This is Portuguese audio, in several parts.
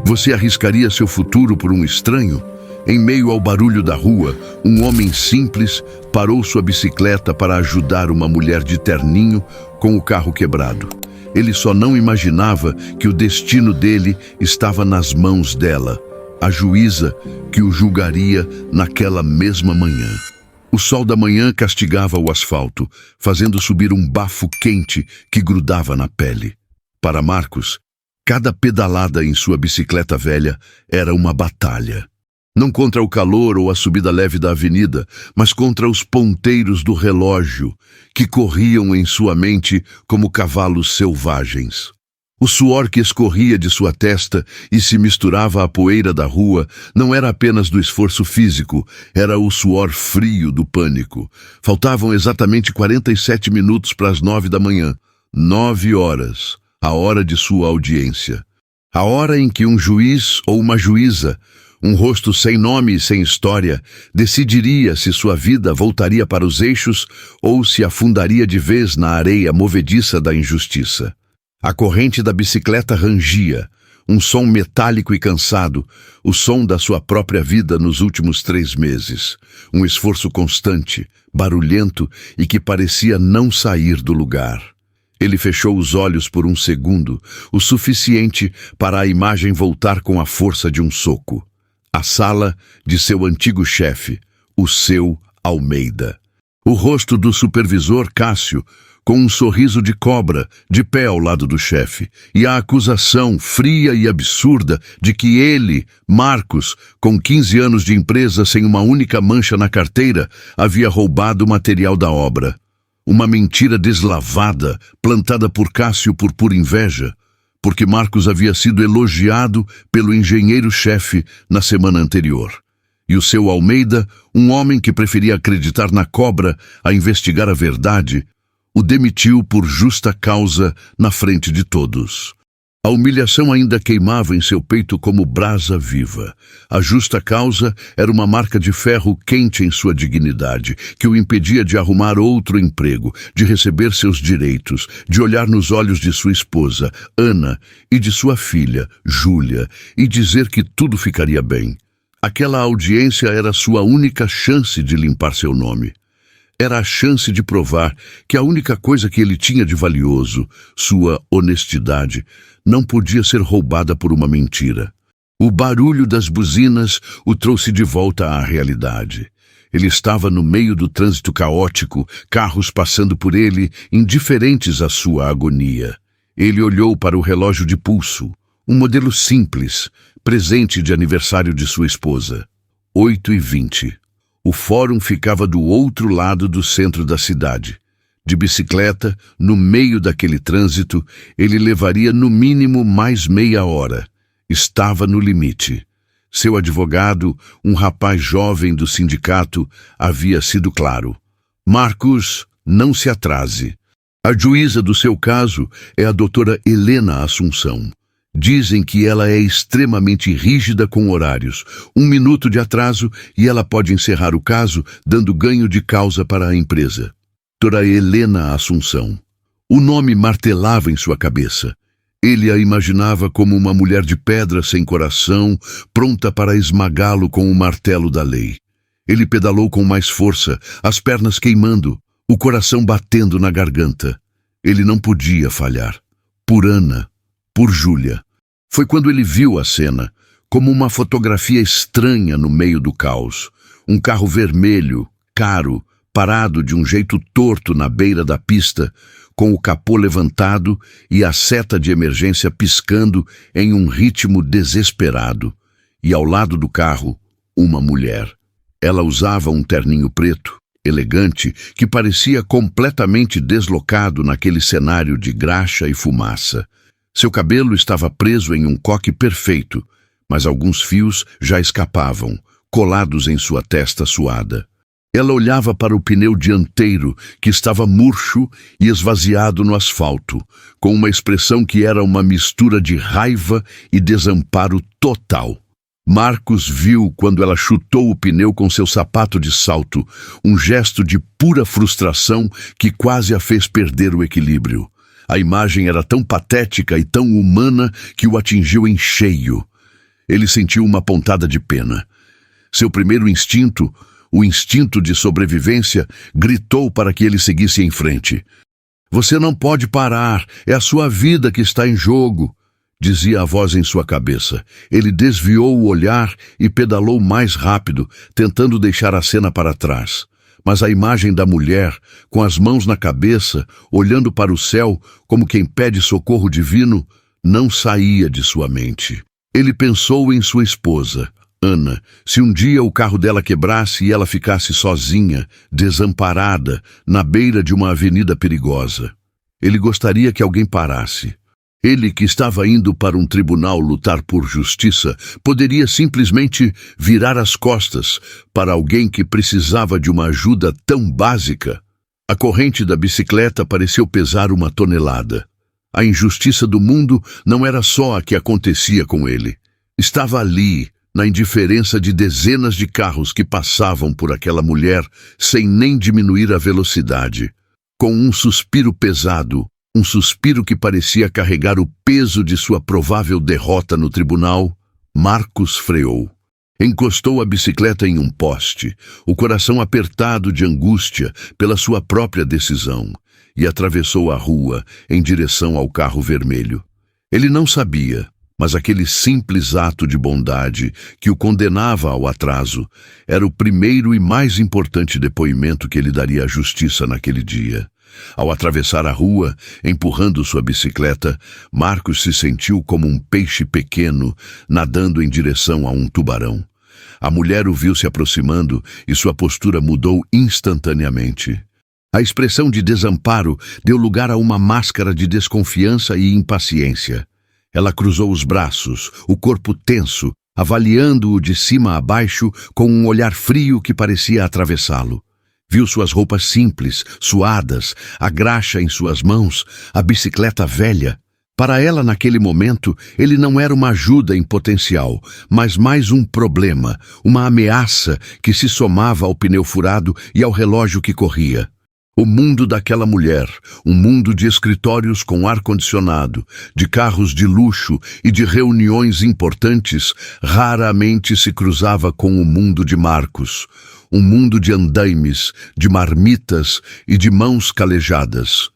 Você arriscaria seu futuro por um estranho? Em meio ao barulho da rua, um homem simples parou sua bicicleta para ajudar uma mulher de terninho com o carro quebrado. Ele só não imaginava que o destino dele estava nas mãos dela, a juíza que o julgaria naquela mesma manhã. O sol da manhã castigava o asfalto, fazendo subir um bafo quente que grudava na pele. Para Marcos, cada pedalada em sua bicicleta velha era uma batalha. Não contra o calor ou a subida leve da avenida, mas contra os ponteiros do relógio, que corriam em sua mente como cavalos selvagens. O suor que escorria de sua testa e se misturava à poeira da rua não era apenas do esforço físico, era o suor frio do pânico. Faltavam exatamente 47 minutos para as 9 da manhã. 9 horas, a hora de sua audiência. A hora em que um juiz ou uma juíza, um rosto sem nome e sem história, decidiria se sua vida voltaria para os eixos ou se afundaria de vez na areia movediça da injustiça. A corrente da bicicleta rangia, um som metálico e cansado, o som da sua própria vida nos últimos 3 meses. Um esforço constante, barulhento e que parecia não sair do lugar. Ele fechou os olhos por um segundo, o suficiente para a imagem voltar com a força de um soco. A sala de seu antigo chefe, o seu Almeida. O rosto do supervisor Cássio, com um sorriso de cobra, de pé ao lado do chefe, e a acusação fria e absurda de que ele, Marcos, com 15 anos de empresa sem uma única mancha na carteira, havia roubado o material da obra. Uma mentira deslavada, plantada por Cássio por pura inveja, porque Marcos havia sido elogiado pelo engenheiro-chefe na semana anterior. E o seu Almeida, um homem que preferia acreditar na cobra a investigar a verdade, o demitiu por justa causa na frente de todos. A humilhação ainda queimava em seu peito como brasa viva. A justa causa era uma marca de ferro quente em sua dignidade, que o impedia de arrumar outro emprego, de receber seus direitos, de olhar nos olhos de sua esposa, Ana, e de sua filha, Júlia, e dizer que tudo ficaria bem. Aquela audiência era sua única chance de limpar seu nome. Era a chance de provar que a única coisa que ele tinha de valioso, sua honestidade, não podia ser roubada por uma mentira. O barulho das buzinas o trouxe de volta à realidade. Ele estava no meio do trânsito caótico, carros passando por ele, indiferentes à sua agonia. Ele olhou para o relógio de pulso, um modelo simples, presente de aniversário de sua esposa. 8h20. O fórum ficava do outro lado do centro da cidade. De bicicleta, no meio daquele trânsito, ele levaria no mínimo mais meia hora. Estava no limite. Seu advogado, um rapaz jovem do sindicato, havia sido claro. Marcos, não se atrase. A juíza do seu caso é a doutora Helena Assunção. Dizem que ela é extremamente rígida com horários. 1 minuto de atraso e ela pode encerrar o caso, dando ganho de causa para a empresa. Doutora Helena Assunção. O nome martelava em sua cabeça. Ele a imaginava como uma mulher de pedra sem coração, pronta para esmagá-lo com o martelo da lei. Ele pedalou com mais força, as pernas queimando, o coração batendo na garganta. Ele não podia falhar. Por Ana, por Júlia. Foi quando ele viu a cena, como uma fotografia estranha no meio do caos. Um carro vermelho, caro, parado de um jeito torto na beira da pista, com o capô levantado e a seta de emergência piscando em um ritmo desesperado. E ao lado do carro, uma mulher. Ela usava um terninho preto, elegante, que parecia completamente deslocado naquele cenário de graxa e fumaça. Seu cabelo estava preso em um coque perfeito, mas alguns fios já escapavam, colados em sua testa suada. Ela olhava para o pneu dianteiro, que estava murcho e esvaziado no asfalto, com uma expressão que era uma mistura de raiva e desamparo total. Marcos viu quando ela chutou o pneu com seu sapato de salto, um gesto de pura frustração que quase a fez perder o equilíbrio. A imagem era tão patética e tão humana que o atingiu em cheio. Ele sentiu uma pontada de pena. Seu primeiro instinto, o instinto de sobrevivência, gritou para que ele seguisse em frente. Você não pode parar, é a sua vida que está em jogo, dizia a voz em sua cabeça. Ele desviou o olhar e pedalou mais rápido, tentando deixar a cena para trás. Mas a imagem da mulher, com as mãos na cabeça, olhando para o céu como quem pede socorro divino, não saía de sua mente. Ele pensou em sua esposa, Ana, se um dia o carro dela quebrasse e ela ficasse sozinha, desamparada, na beira de uma avenida perigosa. Ele gostaria que alguém parasse. Ele, que estava indo para um tribunal lutar por justiça, poderia simplesmente virar as costas para alguém que precisava de uma ajuda tão básica. A corrente da bicicleta pareceu pesar 1 tonelada. A injustiça do mundo não era só a que acontecia com ele. Estava ali, na indiferença de dezenas de carros que passavam por aquela mulher sem nem diminuir a velocidade. Com um suspiro pesado, um suspiro que parecia carregar o peso de sua provável derrota no tribunal, Marcos freou. Encostou a bicicleta em um poste, o coração apertado de angústia pela sua própria decisão, e atravessou a rua em direção ao carro vermelho. Ele não sabia, mas aquele simples ato de bondade que o condenava ao atraso era o primeiro e mais importante depoimento que ele daria à justiça naquele dia. Ao atravessar a rua, empurrando sua bicicleta, Marcos se sentiu como um peixe pequeno nadando em direção a um tubarão. A mulher o viu se aproximando e sua postura mudou instantaneamente. A expressão de desamparo deu lugar a uma máscara de desconfiança e impaciência. Ela cruzou os braços, o corpo tenso, avaliando-o de cima a baixo com um olhar frio que parecia atravessá-lo. Viu suas roupas simples, suadas, a graxa em suas mãos, a bicicleta velha. Para ela, naquele momento, ele não era uma ajuda em potencial, mas mais um problema, uma ameaça que se somava ao pneu furado e ao relógio que corria. O mundo daquela mulher, um mundo de escritórios com ar-condicionado, de carros de luxo e de reuniões importantes, raramente se cruzava com o mundo de Marcos. Um mundo de andaimes, de marmitas e de mãos calejadas.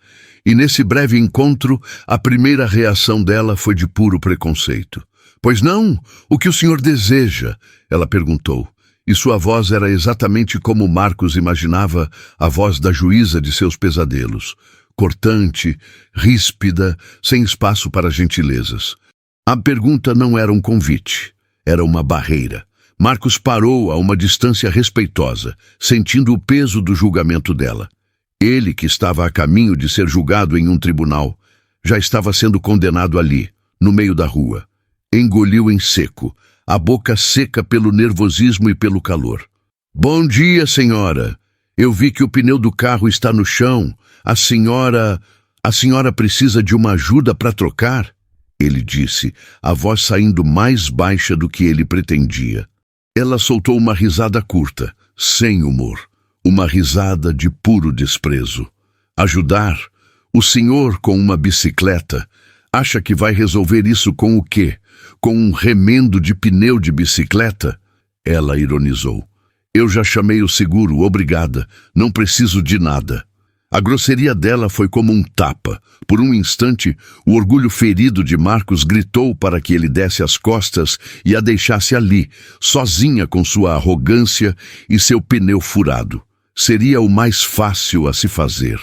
E nesse breve encontro, a primeira reação dela foi de puro preconceito. Pois não? O que o senhor deseja? Ela perguntou. E sua voz era exatamente como Marcos imaginava a voz da juíza de seus pesadelos. Cortante, ríspida, sem espaço para gentilezas. A pergunta não era um convite, era uma barreira. Marcos parou a uma distância respeitosa, sentindo o peso do julgamento dela. Ele, que estava a caminho de ser julgado em um tribunal, já estava sendo condenado ali, no meio da rua. Engoliu em seco, a boca seca pelo nervosismo e pelo calor. Bom dia, senhora. Eu vi que o pneu do carro está no chão. A senhora precisa de uma ajuda para trocar? Ele disse, a voz saindo mais baixa do que ele pretendia. Ela soltou uma risada curta, sem humor. Uma risada de puro desprezo. Ajudar? O senhor com uma bicicleta? Acha que vai resolver isso com o quê? Com um remendo de pneu de bicicleta? Ela ironizou. Eu já chamei o seguro, obrigada. Não preciso de nada. A grosseria dela foi como um tapa. Por um instante, o orgulho ferido de Marcos gritou para que ele desse as costas e a deixasse ali, sozinha com sua arrogância e seu pneu furado. Seria o mais fácil a se fazer.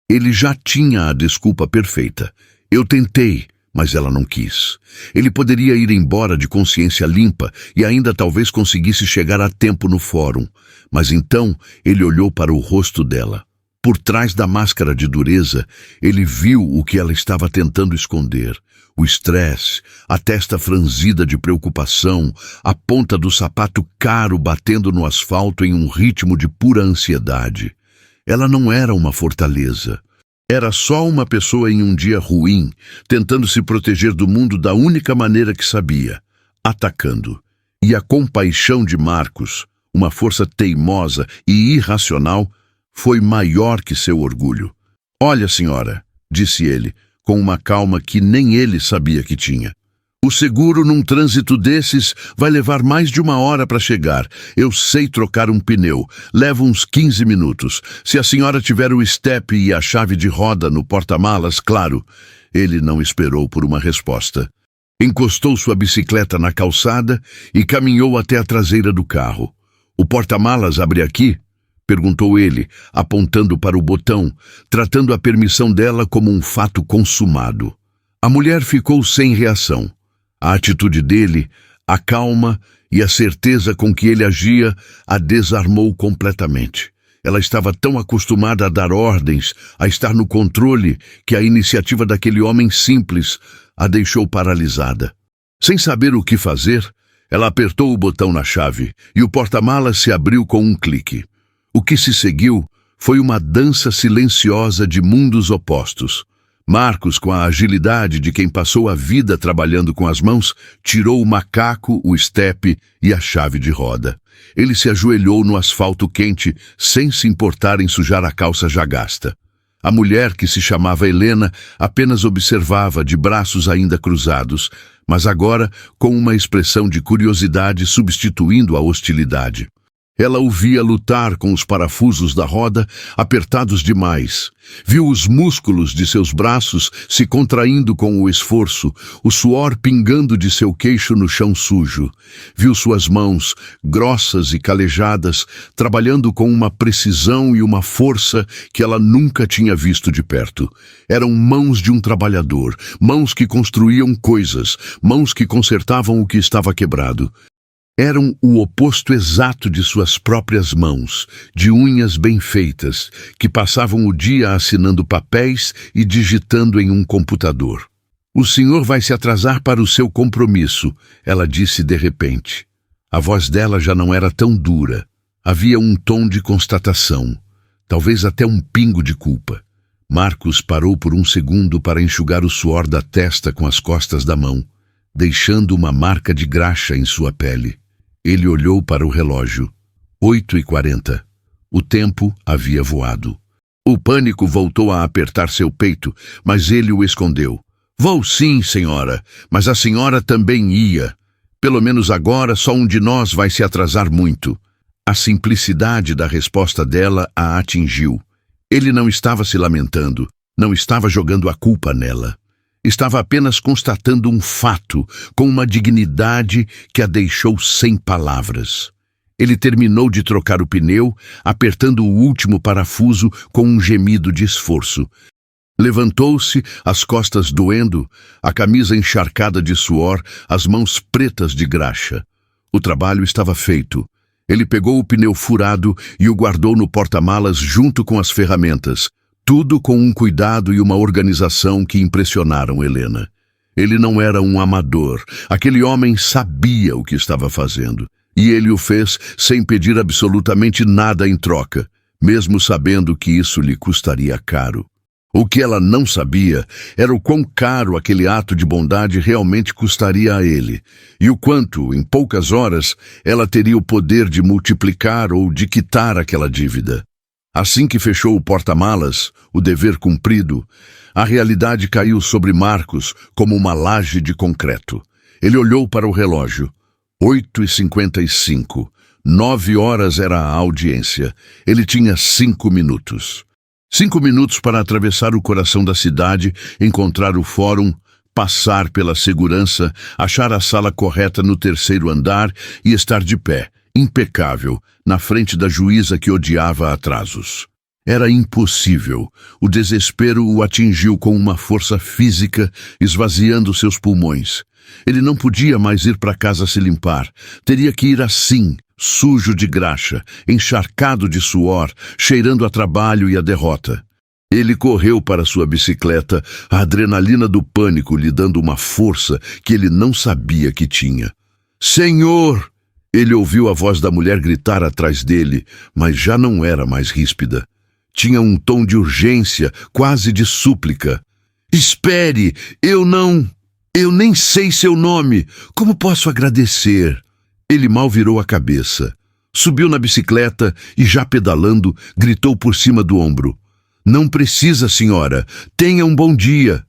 Ele já tinha a desculpa perfeita. Eu tentei, mas ela não quis. Ele poderia ir embora de consciência limpa e ainda talvez conseguisse chegar a tempo no fórum. Mas então ele olhou para o rosto dela. Por trás da máscara de dureza, ele viu o que ela estava tentando esconder. O estresse, a testa franzida de preocupação, a ponta do sapato caro batendo no asfalto em um ritmo de pura ansiedade. Ela não era uma fortaleza. Era só uma pessoa em um dia ruim, tentando se proteger do mundo da única maneira que sabia, atacando. E a compaixão de Marcos, uma força teimosa e irracional, foi maior que seu orgulho. Olha, senhora, disse ele, com uma calma que nem ele sabia que tinha. O seguro num trânsito desses vai levar mais de 1 hora para chegar. Eu sei trocar um pneu. Leva uns 15 minutos. Se a senhora tiver o estepe e a chave de roda no porta-malas, claro. Ele não esperou por uma resposta. Encostou sua bicicleta na calçada e caminhou até a traseira do carro. O porta-malas abre aqui? Perguntou ele, apontando para o botão, tratando a permissão dela como um fato consumado. A mulher ficou sem reação. A atitude dele, a calma e a certeza com que ele agia a desarmou completamente. Ela estava tão acostumada a dar ordens, a estar no controle, que a iniciativa daquele homem simples a deixou paralisada. Sem saber o que fazer, ela apertou o botão na chave e o porta-malas se abriu com um clique. O que se seguiu foi uma dança silenciosa de mundos opostos. Marcos, com a agilidade de quem passou a vida trabalhando com as mãos, tirou o macaco, o estepe e a chave de roda. Ele se ajoelhou no asfalto quente, sem se importar em sujar a calça já gasta. A mulher, que se chamava Helena, apenas observava, de braços ainda cruzados, mas agora com uma expressão de curiosidade substituindo a hostilidade. Ela o via lutar com os parafusos da roda apertados demais. Viu os músculos de seus braços se contraindo com o esforço, o suor pingando de seu queixo no chão sujo. Viu suas mãos, grossas e calejadas, trabalhando com uma precisão e uma força que ela nunca tinha visto de perto. Eram mãos de um trabalhador, mãos que construíam coisas, mãos que consertavam o que estava quebrado. Eram o oposto exato de suas próprias mãos, de unhas bem feitas, que passavam o dia assinando papéis e digitando em um computador. "O senhor vai se atrasar para o seu compromisso", ela disse de repente. A voz dela já não era tão dura. Havia um tom de constatação, talvez até um pingo de culpa. Marcos parou por um segundo para enxugar o suor da testa com as costas da mão, deixando uma marca de graxa em sua pele. Ele olhou para o relógio. 8h40. O tempo havia voado. O pânico voltou a apertar seu peito, mas ele o escondeu. "Vou sim, senhora, mas a senhora também ia. Pelo menos agora só um de nós vai se atrasar muito." A simplicidade da resposta dela a atingiu. Ele não estava se lamentando, não estava jogando a culpa nela. Estava apenas constatando um fato, com uma dignidade que a deixou sem palavras. Ele terminou de trocar o pneu, apertando o último parafuso com um gemido de esforço. Levantou-se, as costas doendo, a camisa encharcada de suor, as mãos pretas de graxa. O trabalho estava feito. Ele pegou o pneu furado e o guardou no porta-malas junto com as ferramentas. Tudo com um cuidado e uma organização que impressionaram Helena. Ele não era um amador. Aquele homem sabia o que estava fazendo. E ele o fez sem pedir absolutamente nada em troca, mesmo sabendo que isso lhe custaria caro. O que ela não sabia era o quão caro aquele ato de bondade realmente custaria a ele, e o quanto, em poucas horas, ela teria o poder de multiplicar ou de quitar aquela dívida. Assim que fechou o porta-malas, o dever cumprido, a realidade caiu sobre Marcos como uma laje de concreto. Ele olhou para o relógio. 8h55. 9 horas era a audiência. Ele tinha 5 minutos. 5 minutos para atravessar o coração da cidade, encontrar o fórum, passar pela segurança, achar a sala correta no 3º andar e estar de pé, impecável, na frente da juíza que odiava atrasos. Era impossível. O desespero o atingiu com uma força física, esvaziando seus pulmões. Ele não podia mais ir para casa se limpar. Teria que ir assim, sujo de graxa, encharcado de suor, cheirando a trabalho e a derrota. Ele correu para sua bicicleta, a adrenalina do pânico lhe dando uma força que ele não sabia que tinha. "Senhor!" Ele ouviu a voz da mulher gritar atrás dele, mas já não era mais ríspida. Tinha um tom de urgência, quase de súplica. "Espere, eu nem sei seu nome. Como posso agradecer?" Ele mal virou a cabeça. Subiu na bicicleta e, já pedalando, gritou por cima do ombro. "Não precisa, senhora. Tenha um bom dia."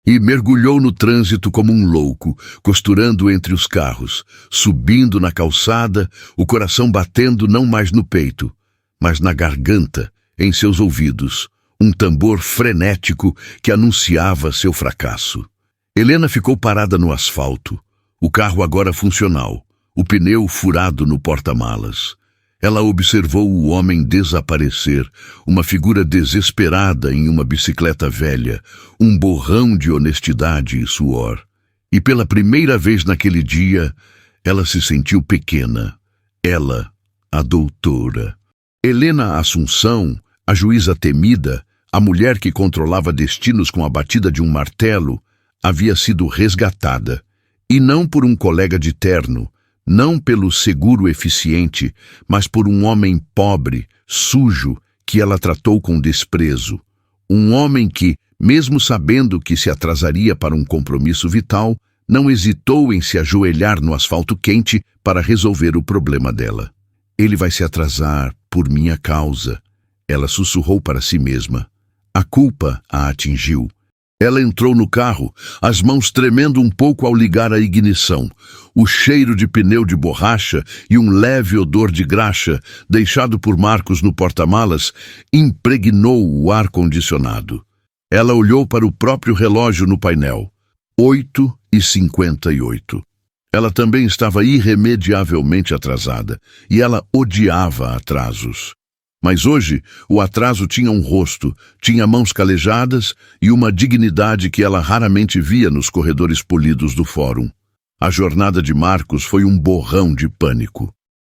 e mergulhou no trânsito como um louco, costurando entre os carros, subindo na calçada, o coração batendo não mais no peito, mas na garganta, em seus ouvidos, um tambor frenético que anunciava seu fracasso. Helena ficou parada no asfalto, o carro agora funcional, o pneu furado no porta-malas. Ela observou o homem desaparecer, uma figura desesperada em uma bicicleta velha, um borrão de honestidade e suor. E pela primeira vez naquele dia, ela se sentiu pequena. Ela, a doutora. Helena Assunção, a juíza temida, a mulher que controlava destinos com a batida de um martelo, havia sido resgatada. E não por um colega de terno, não pelo seguro eficiente, mas por um homem pobre, sujo, que ela tratou com desprezo. Um homem que, mesmo sabendo que se atrasaria para um compromisso vital, não hesitou em se ajoelhar no asfalto quente para resolver o problema dela. Ele vai se atrasar por minha causa, ela sussurrou para si mesma. A culpa a atingiu. Ela entrou no carro, as mãos tremendo um pouco ao ligar a ignição. O cheiro de pneu de borracha e um leve odor de graxa, deixado por Marcos no porta-malas, impregnou o ar-condicionado. Ela olhou para o próprio relógio no painel. 8h58. Ela também estava irremediavelmente atrasada, e ela odiava atrasos. Mas hoje, o atraso tinha um rosto, tinha mãos calejadas e uma dignidade que ela raramente via nos corredores polidos do fórum. A jornada de Marcos foi um borrão de pânico.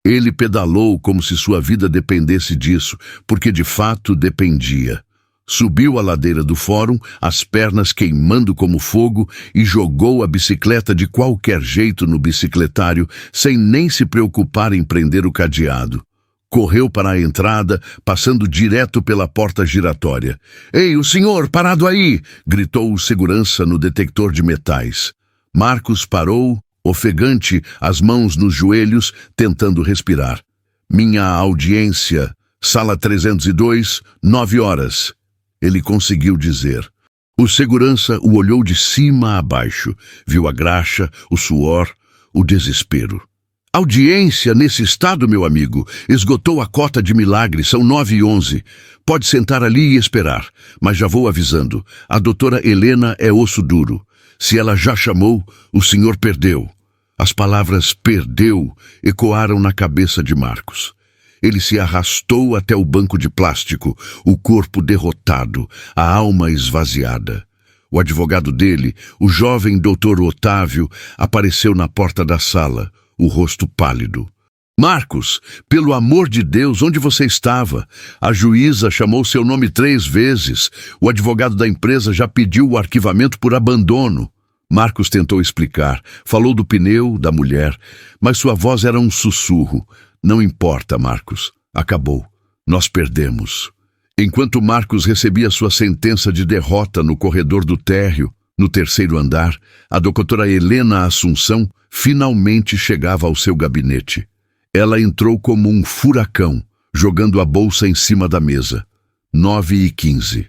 Ele pedalou como se sua vida dependesse disso, porque de fato dependia. Subiu a ladeira do fórum, as pernas queimando como fogo, e jogou a bicicleta de qualquer jeito no bicicletário, sem nem se preocupar em prender o cadeado. Correu para a entrada, passando direto pela porta giratória. "Ei, o senhor, parado aí!" gritou o segurança no detector de metais. Marcos parou, ofegante, as mãos nos joelhos, tentando respirar. "Minha audiência, sala 302, 9 horas. Ele conseguiu dizer. O segurança o olhou de cima a baixo, viu a graxa, o suor, o desespero. "Audiência nesse estado, meu amigo. Esgotou a cota de milagre, são 9h11. Pode sentar ali e esperar, mas já vou avisando. A doutora Helena é osso duro. Se ela já chamou, o senhor perdeu." As palavras "perdeu" ecoaram na cabeça de Marcos. Ele se arrastou até o banco de plástico, o corpo derrotado, a alma esvaziada. O advogado dele, o jovem doutor Otávio, apareceu na porta da sala, o rosto pálido. "Marcos, pelo amor de Deus, onde você estava? A juíza chamou seu nome 3 vezes. O advogado da empresa já pediu o arquivamento por abandono." Marcos tentou explicar, falou do pneu, da mulher, mas sua voz era um sussurro. "Não importa, Marcos. Acabou. Nós perdemos." Enquanto Marcos recebia sua sentença de derrota no corredor do térreo, no 3º andar, a doutora Helena Assunção finalmente chegava ao seu gabinete. Ela entrou como um furacão, jogando a bolsa em cima da mesa. 9h15.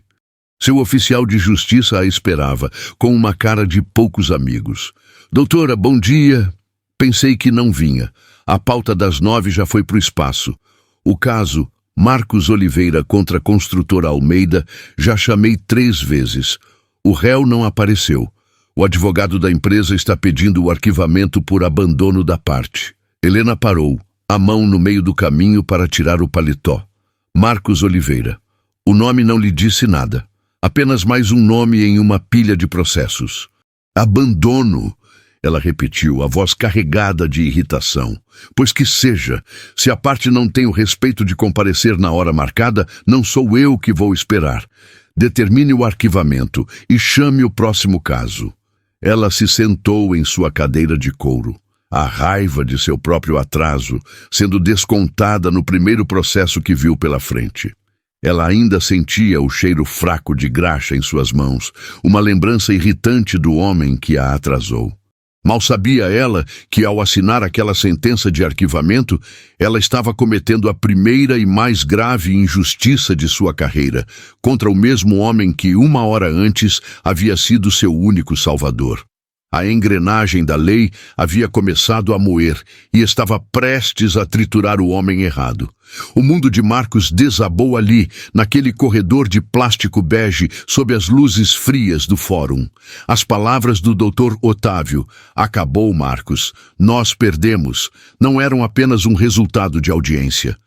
Seu oficial de justiça a esperava, com uma cara de poucos amigos. "Doutora, bom dia." "Pensei que não vinha. A pauta das 9 já foi para o espaço. O caso Marcos Oliveira contra a construtora Almeida já chamei 3 vezes. O réu não apareceu. O advogado da empresa está pedindo o arquivamento por abandono da parte." Helena parou, a mão no meio do caminho para tirar o paletó. Marcos Oliveira. O nome não lhe disse nada. Apenas mais um nome em uma pilha de processos. "Abandono." Ela repetiu, a voz carregada de irritação. "Pois que seja. Se a parte não tem o respeito de comparecer na hora marcada, não sou eu que vou esperar. Determine o arquivamento e chame o próximo caso." Ela se sentou em sua cadeira de couro. A raiva de seu próprio atraso, sendo descontada no primeiro processo que viu pela frente. Ela ainda sentia o cheiro fraco de graxa em suas mãos, uma lembrança irritante do homem que a atrasou. Mal sabia ela que, ao assinar aquela sentença de arquivamento, ela estava cometendo a primeira e mais grave injustiça de sua carreira, contra o mesmo homem que, 1 hora antes, havia sido seu único salvador. A engrenagem da lei havia começado a moer e estava prestes a triturar o homem errado. O mundo de Marcos desabou ali, naquele corredor de plástico bege, sob as luzes frias do fórum. As palavras do Dr. Otávio, "Acabou, Marcos, nós perdemos", não eram apenas um resultado de audiência.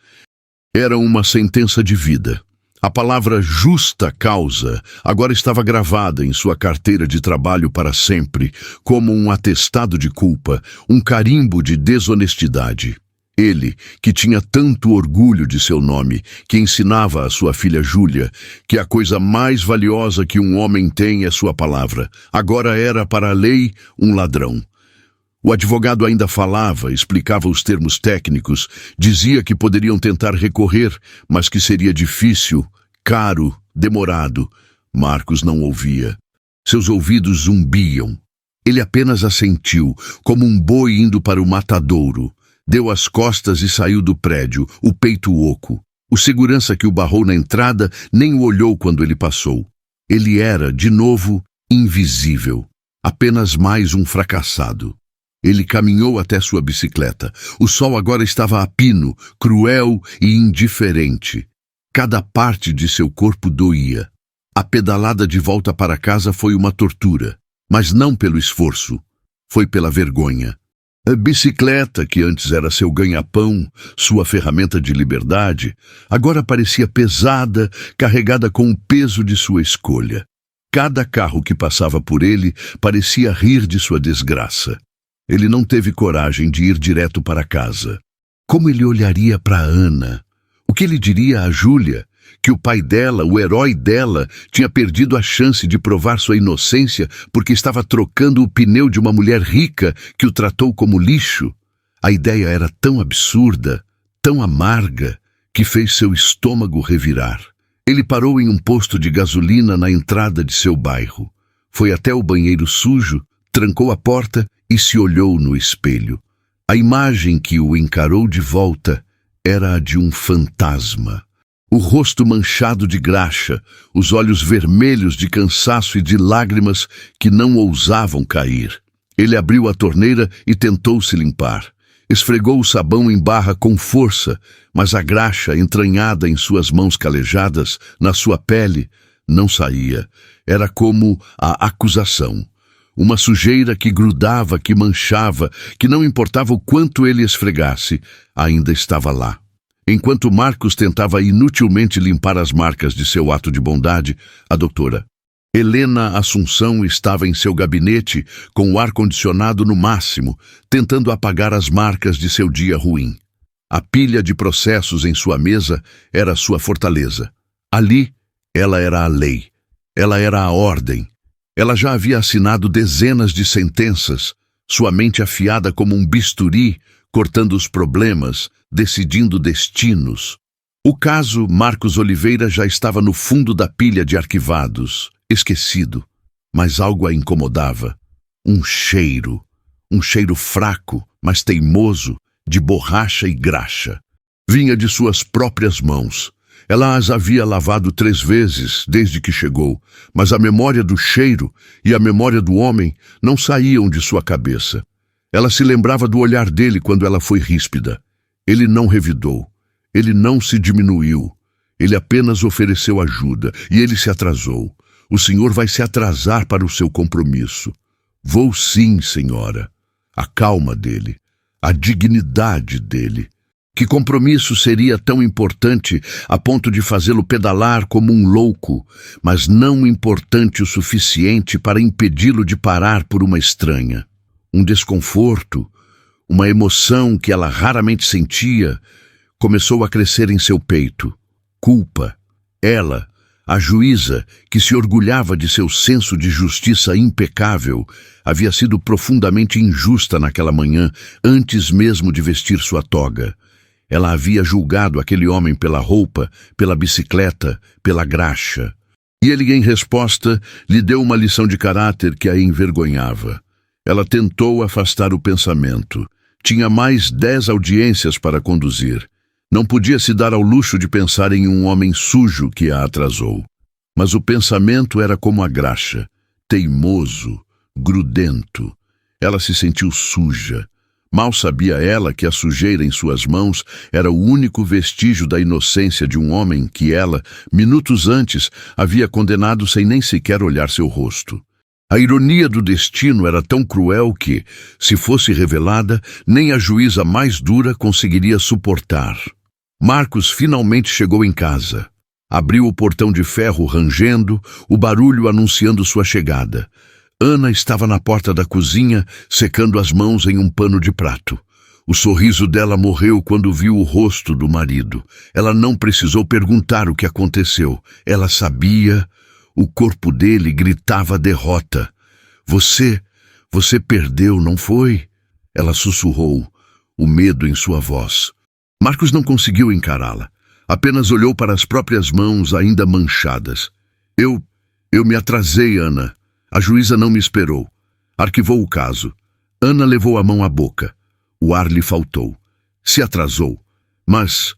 Era uma sentença de vida. A palavra justa causa agora estava gravada em sua carteira de trabalho para sempre, como um atestado de culpa, um carimbo de desonestidade. Ele, que tinha tanto orgulho de seu nome, que ensinava a sua filha Júlia que a coisa mais valiosa que um homem tem é sua palavra, agora era para a lei um ladrão. O advogado ainda falava, explicava os termos técnicos, dizia que poderiam tentar recorrer, mas que seria difícil, caro, demorado. Marcos não ouvia. Seus ouvidos zumbiam. Ele apenas assentiu, como um boi indo para o matadouro. Deu as costas e saiu do prédio, o peito oco. O segurança que o barrou na entrada nem o olhou quando ele passou. Ele era, de novo, invisível. Apenas mais um fracassado. Ele caminhou até sua bicicleta. O sol agora estava a pino, cruel e indiferente. Cada parte de seu corpo doía. A pedalada de volta para casa foi uma tortura, mas não pelo esforço. Foi pela vergonha. A bicicleta, que antes era seu ganha-pão, sua ferramenta de liberdade, agora parecia pesada, carregada com o peso de sua escolha. Cada carro que passava por ele parecia rir de sua desgraça. Ele não teve coragem de ir direto para casa. Como ele olharia para Ana? O que ele diria a Júlia? Que o pai dela, o herói dela, tinha perdido a chance de provar sua inocência porque estava trocando o pneu de uma mulher rica que o tratou como lixo? A ideia era tão absurda, tão amarga, que fez seu estômago revirar. Ele parou em um posto de gasolina na entrada de seu bairro. Foi até o banheiro sujo, trancou a porta e se olhou no espelho. A imagem que o encarou de volta era a de um fantasma. O rosto manchado de graxa, os olhos vermelhos de cansaço e de lágrimas que não ousavam cair. Ele abriu a torneira e tentou se limpar. Esfregou o sabão em barra com força, mas a graxa, entranhada em suas mãos calejadas, na sua pele, não saía. Era como a acusação. Uma sujeira que grudava, que manchava, que não importava o quanto ele esfregasse, ainda estava lá. Enquanto Marcos tentava inutilmente limpar as marcas de seu ato de bondade, a doutora Helena Assunção estava em seu gabinete com o ar-condicionado no máximo, tentando apagar as marcas de seu dia ruim. A pilha de processos em sua mesa era sua fortaleza. Ali, ela era a lei. Ela era a ordem. Ela já havia assinado dezenas de sentenças, sua mente afiada como um bisturi, cortando os problemas, decidindo destinos. O caso Marcos Oliveira já estava no fundo da pilha de arquivados, esquecido, mas algo a incomodava. Um cheiro fraco, mas teimoso, de borracha e graxa. Vinha de suas próprias mãos. Ela as havia lavado 3 vezes desde que chegou, mas a memória do cheiro e a memória do homem não saíam de sua cabeça. Ela se lembrava do olhar dele quando ela foi ríspida. Ele não revidou. Ele não se diminuiu. Ele apenas ofereceu ajuda e ele se atrasou. O senhor vai se atrasar para o seu compromisso. Vou sim, senhora. A calma dele, a dignidade dele. Que compromisso seria tão importante a ponto de fazê-lo pedalar como um louco, mas não importante o suficiente para impedi-lo de parar por uma estranha? Um desconforto, uma emoção que ela raramente sentia, começou a crescer em seu peito. Culpa. Ela, a juíza, que se orgulhava de seu senso de justiça impecável, havia sido profundamente injusta naquela manhã, antes mesmo de vestir sua toga. Ela havia julgado aquele homem pela roupa, pela bicicleta, pela graxa. E ele, em resposta, lhe deu uma lição de caráter que a envergonhava. Ela tentou afastar o pensamento. Tinha mais 10 audiências para conduzir. Não podia se dar ao luxo de pensar em um homem sujo que a atrasou. Mas o pensamento era como a graxa, teimoso, grudento. Ela se sentiu suja. Mal sabia ela que a sujeira em suas mãos era o único vestígio da inocência de um homem que ela, minutos antes, havia condenado sem nem sequer olhar seu rosto. A ironia do destino era tão cruel que, se fosse revelada, nem a juíza mais dura conseguiria suportar. Marcos finalmente chegou em casa. Abriu o portão de ferro rangendo, o barulho anunciando sua chegada. Ana estava na porta da cozinha, secando as mãos em um pano de prato. O sorriso dela morreu quando viu o rosto do marido. Ela não precisou perguntar o que aconteceu. Ela sabia. O corpo dele gritava derrota. Você perdeu, não foi? Ela sussurrou, o medo em sua voz. Marcos não conseguiu encará-la. Apenas olhou para as próprias mãos ainda manchadas. Eu me atrasei, Ana. A juíza não me esperou. Arquivou o caso. Ana levou a mão à boca. O ar lhe faltou. Se atrasou. Mas,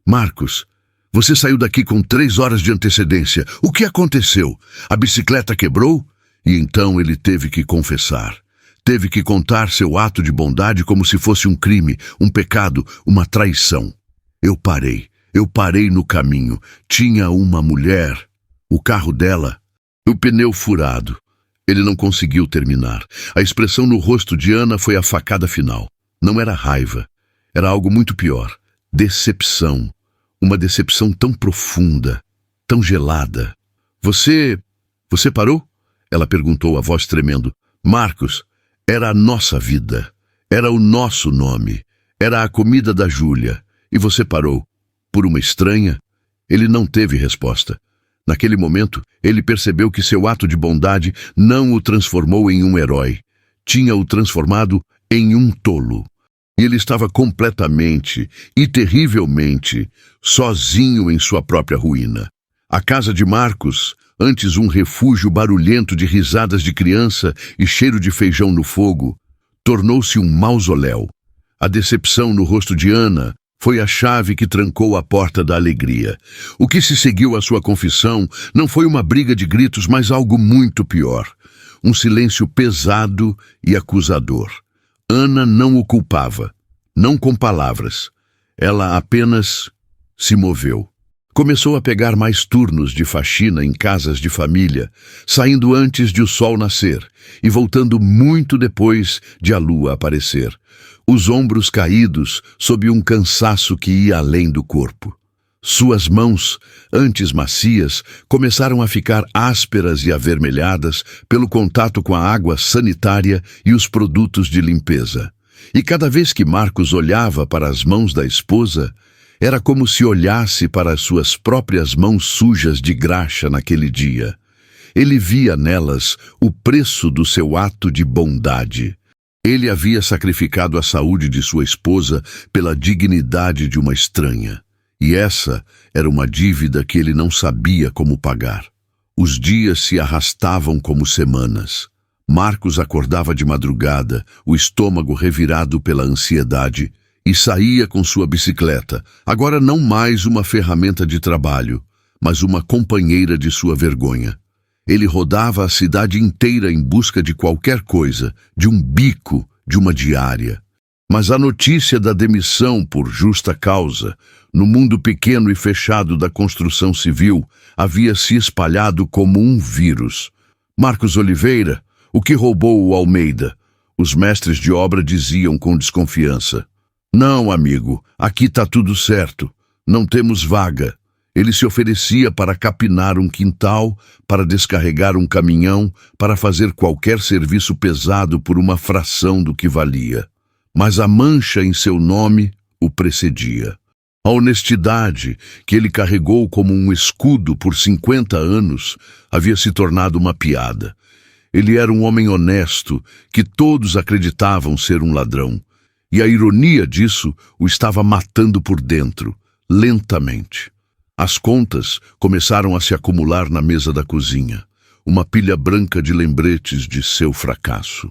Marcos, você saiu daqui com 3 horas de antecedência. O que aconteceu? A bicicleta quebrou? E então ele teve que confessar. Teve que contar seu ato de bondade como se fosse um crime, um pecado, uma traição. Eu parei no caminho. Tinha uma mulher. O carro dela, o pneu furado. Ele não conseguiu terminar. A expressão no rosto de Ana foi a facada final. Não era raiva. Era algo muito pior. Decepção. Uma decepção tão profunda, tão gelada. Você parou? Ela perguntou, a voz tremendo. Marcos, era a nossa vida. Era o nosso nome. Era a comida da Júlia. E você parou. Por uma estranha? Ele não teve resposta. Naquele momento, ele percebeu que seu ato de bondade não o transformou em um herói. Tinha-o transformado em um tolo. E ele estava completamente e terrivelmente sozinho em sua própria ruína. A casa de Marcos, antes um refúgio barulhento de risadas de criança e cheiro de feijão no fogo, tornou-se um mausoléu. A decepção no rosto de Ana foi a chave que trancou a porta da alegria. O que se seguiu à sua confissão não foi uma briga de gritos, mas algo muito pior. Um silêncio pesado e acusador. Ana não o culpava, não com palavras. Ela apenas se moveu. Começou a pegar mais turnos de faxina em casas de família, saindo antes de o sol nascer e voltando muito depois de a lua aparecer. Os ombros caídos sob um cansaço que ia além do corpo. Suas mãos, antes macias, começaram a ficar ásperas e avermelhadas pelo contato com a água sanitária e os produtos de limpeza. E cada vez que Marcos olhava para as mãos da esposa, era como se olhasse para as suas próprias mãos sujas de graxa naquele dia. Ele via nelas o preço do seu ato de bondade. Ele havia sacrificado a saúde de sua esposa pela dignidade de uma estranha. E essa era uma dívida que ele não sabia como pagar. Os dias se arrastavam como semanas. Marcos acordava de madrugada, o estômago revirado pela ansiedade, e saía com sua bicicleta, agora não mais uma ferramenta de trabalho, mas uma companheira de sua vergonha. Ele rodava a cidade inteira em busca de qualquer coisa, de um bico, de uma diária. Mas a notícia da demissão por justa causa, no mundo pequeno e fechado da construção civil, havia se espalhado como um vírus. Marcos Oliveira, o que roubou o Almeida? Os mestres de obra diziam com desconfiança. Não, amigo, aqui está tudo certo. Não temos vaga. Ele se oferecia para capinar um quintal, para descarregar um caminhão, para fazer qualquer serviço pesado por uma fração do que valia. Mas a mancha em seu nome o precedia. A honestidade, que ele carregou como um escudo por 50 anos, havia se tornado uma piada. Ele era um homem honesto, que todos acreditavam ser um ladrão. E a ironia disso o estava matando por dentro, lentamente. As contas começaram a se acumular na mesa da cozinha, uma pilha branca de lembretes de seu fracasso.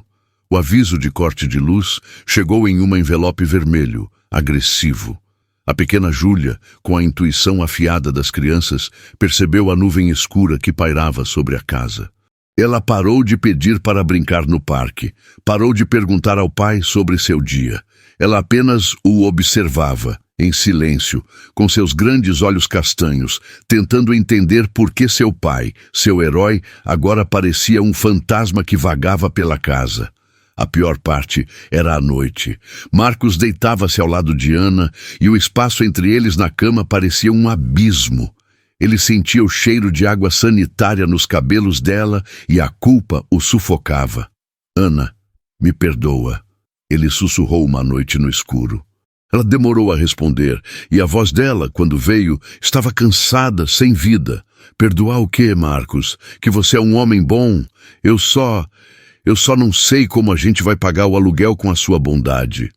O aviso de corte de luz chegou em um envelope vermelho, agressivo. A pequena Júlia, com a intuição afiada das crianças, percebeu a nuvem escura que pairava sobre a casa. Ela parou de pedir para brincar no parque, parou de perguntar ao pai sobre seu dia. Ela apenas o observava, em silêncio, com seus grandes olhos castanhos, tentando entender por que seu pai, seu herói, agora parecia um fantasma que vagava pela casa. A pior parte era a noite. Marcos deitava-se ao lado de Ana e o espaço entre eles na cama parecia um abismo. Ele sentia o cheiro de água sanitária nos cabelos dela e a culpa o sufocava. Ana, me perdoa, ele sussurrou uma noite no escuro. Ela demorou a responder e a voz dela, quando veio, estava cansada, sem vida. Perdoar o quê, Marcos? Que você é um homem bom? Eu só não sei como a gente vai pagar o aluguel com a sua bondade.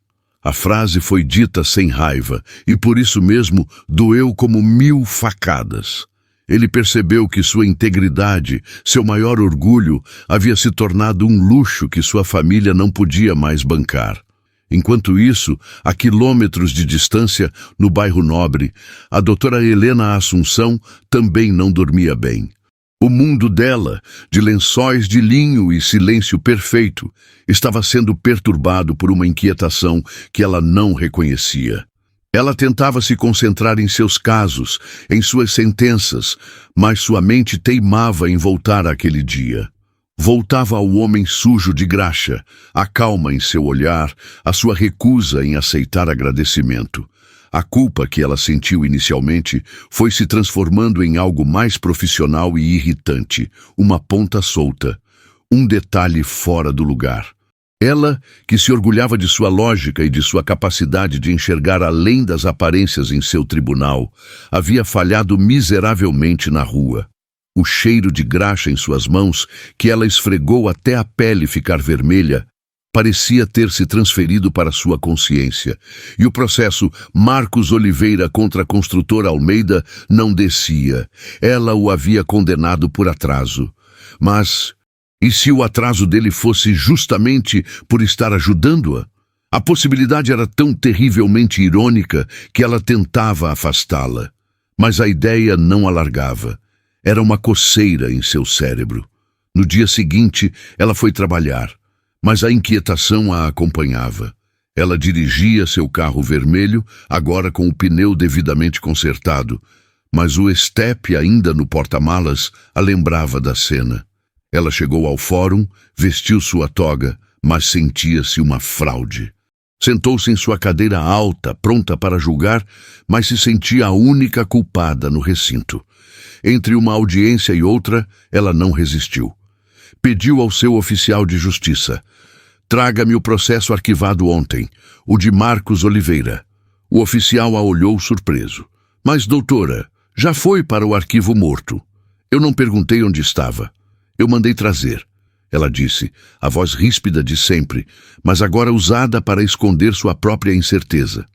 A frase foi dita sem raiva e por isso mesmo doeu como 1000 facadas. Ele percebeu que sua integridade, seu maior orgulho, havia se tornado um luxo que sua família não podia mais bancar. Enquanto isso, a quilômetros de distância, no bairro Nobre, a doutora Helena Assunção também não dormia bem. O mundo dela, de lençóis de linho e silêncio perfeito, estava sendo perturbado por uma inquietação que ela não reconhecia. Ela tentava se concentrar em seus casos, em suas sentenças, mas sua mente teimava em voltar àquele dia. Voltava ao homem sujo de graxa, a calma em seu olhar, a sua recusa em aceitar agradecimento. A culpa que ela sentiu inicialmente foi se transformando em algo mais profissional e irritante, uma ponta solta, um detalhe fora do lugar. Ela, que se orgulhava de sua lógica e de sua capacidade de enxergar além das aparências em seu tribunal, havia falhado miseravelmente na rua. O cheiro de graxa em suas mãos, que ela esfregou até a pele ficar vermelha, parecia ter se transferido para sua consciência, e o processo Marcos Oliveira contra a construtora Almeida não descia. Ela o havia condenado por atraso. Mas, e se o atraso dele fosse justamente por estar ajudando-a? A possibilidade era tão terrivelmente irônica que ela tentava afastá-la. Mas a ideia não a largava. Era uma coceira em seu cérebro. No dia seguinte, ela foi trabalhar. Mas a inquietação a acompanhava. Ela dirigia seu carro vermelho, agora com o pneu devidamente consertado, mas o estepe ainda no porta-malas a lembrava da cena. Ela chegou ao fórum, vestiu sua toga, mas sentia-se uma fraude. Sentou-se em sua cadeira alta, pronta para julgar, mas se sentia a única culpada no recinto. Entre uma audiência e outra, ela não resistiu. Pediu ao seu oficial de justiça: traga-me o processo arquivado ontem, o de Marcos Oliveira. O oficial a olhou surpreso. Mas, doutora, já foi para o arquivo morto. Eu não perguntei onde estava. Eu mandei trazer. Ela disse, a voz ríspida de sempre, mas agora usada para esconder sua própria incerteza.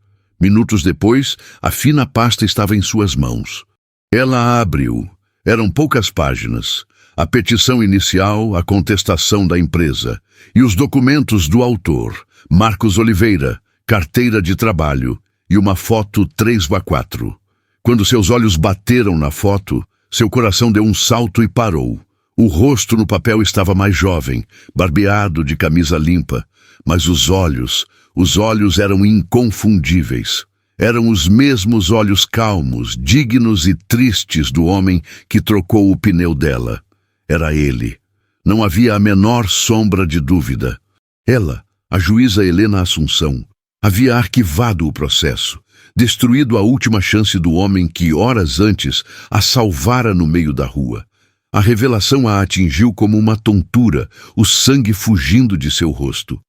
Minutos depois, a fina pasta estava em suas mãos. Ela a abriu. Eram poucas páginas. A petição inicial, a contestação da empresa e os documentos do autor, Marcos Oliveira, carteira de trabalho e uma foto 3x4. Quando seus olhos bateram na foto, seu coração deu um salto e parou. O rosto no papel estava mais jovem, barbeado, de camisa limpa, mas os olhos eram inconfundíveis. Eram os mesmos olhos calmos, dignos e tristes do homem que trocou o pneu dela. Era ele. Não havia a menor sombra de dúvida. Ela, a juíza Helena Assunção, havia arquivado o processo, destruído a última chance do homem que, horas antes, a salvara no meio da rua. A revelação a atingiu como uma tontura, o sangue fugindo de seu rosto.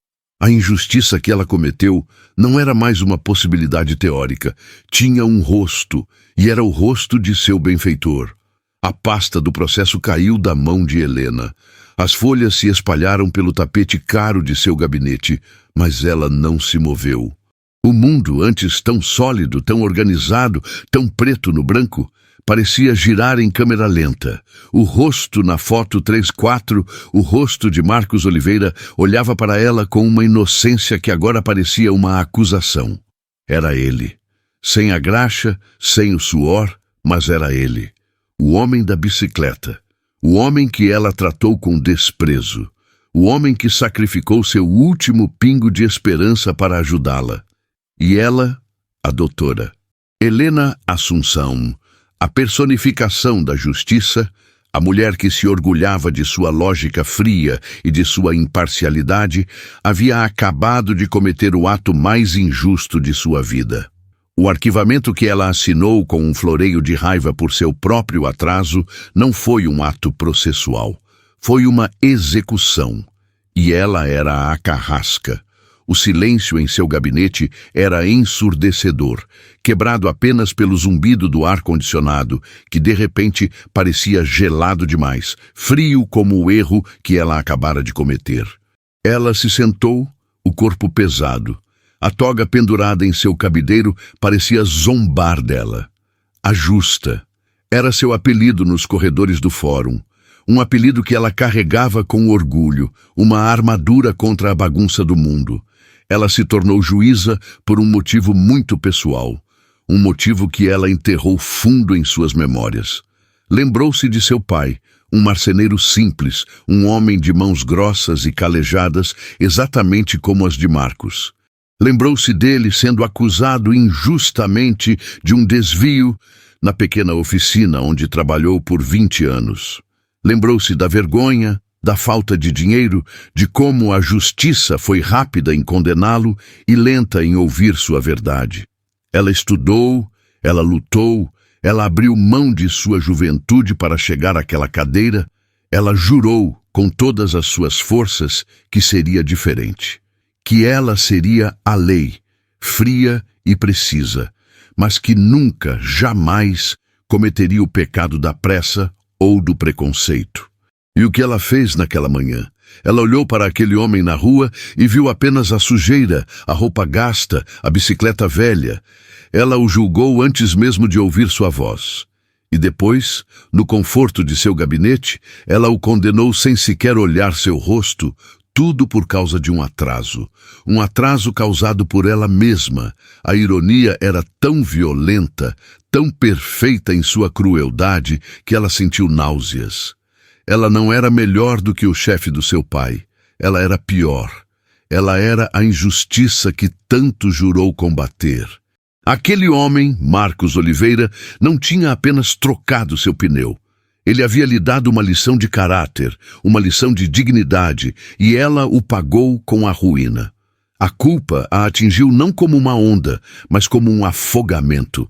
A injustiça que ela cometeu não era mais uma possibilidade teórica. Tinha um rosto, e era o rosto de seu benfeitor. A pasta do processo caiu da mão de Helena. As folhas se espalharam pelo tapete caro de seu gabinete, mas ela não se moveu. O mundo, antes tão sólido, tão organizado, tão preto no branco, parecia girar em câmera lenta. O rosto na foto 3/4, o rosto de Marcos Oliveira, olhava para ela com uma inocência que agora parecia uma acusação. Era ele. Sem a graxa, sem o suor, mas era ele. O homem da bicicleta. O homem que ela tratou com desprezo. O homem que sacrificou seu último pingo de esperança para ajudá-la. E ela, a doutora. Helena Assunção, a personificação da justiça, a mulher que se orgulhava de sua lógica fria e de sua imparcialidade, havia acabado de cometer o ato mais injusto de sua vida. O arquivamento que ela assinou com um floreio de raiva por seu próprio atraso não foi um ato processual. Foi uma execução. E ela era a carrasca. O silêncio em seu gabinete era ensurdecedor, quebrado apenas pelo zumbido do ar-condicionado, que de repente parecia gelado demais, frio como o erro que ela acabara de cometer. Ela se sentou, o corpo pesado. A toga pendurada em seu cabideiro parecia zombar dela. A Justa. Era seu apelido nos corredores do fórum. Um apelido que ela carregava com orgulho, uma armadura contra a bagunça do mundo. Ela se tornou juíza por um motivo muito pessoal. Um motivo que ela enterrou fundo em suas memórias. Lembrou-se de seu pai, um marceneiro simples, um homem de mãos grossas e calejadas, exatamente como as de Marcos. Lembrou-se dele sendo acusado injustamente de um desvio na pequena oficina onde trabalhou por 20 anos. Lembrou-se da vergonha, da falta de dinheiro, de como a justiça foi rápida em condená-lo e lenta em ouvir sua verdade. Ela estudou, ela lutou, ela abriu mão de sua juventude para chegar àquela cadeira, ela jurou com todas as suas forças que seria diferente. Que ela seria a lei, fria e precisa, mas que nunca, jamais, cometeria o pecado da pressa ou do preconceito. E o que ela fez naquela manhã? Ela olhou para aquele homem na rua e viu apenas a sujeira, a roupa gasta, a bicicleta velha. Ela o julgou antes mesmo de ouvir sua voz. E depois, no conforto de seu gabinete, ela o condenou sem sequer olhar seu rosto, tudo por causa de um atraso causado por ela mesma. A ironia era tão violenta, tão perfeita em sua crueldade, que ela sentiu náuseas. Ela não era melhor do que o chefe do seu pai. Ela era pior. Ela era a injustiça que tanto jurou combater. Aquele homem, Marcos Oliveira, não tinha apenas trocado seu pneu. Ele havia lhe dado uma lição de caráter, uma lição de dignidade, e ela o pagou com a ruína. A culpa a atingiu não como uma onda, mas como um afogamento.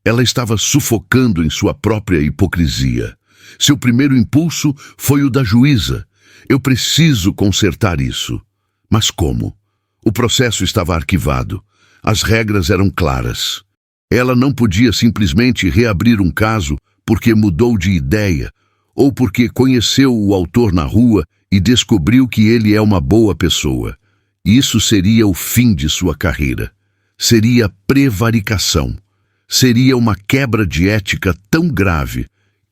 Ela estava sufocando em sua própria hipocrisia. Seu primeiro impulso foi o da juíza. Eu preciso consertar isso. Mas como? O processo estava arquivado. As regras eram claras. Ela não podia simplesmente reabrir um caso porque mudou de ideia, ou porque conheceu o autor na rua e descobriu que ele é uma boa pessoa. Isso seria o fim de sua carreira. Seria prevaricação. Seria uma quebra de ética tão grave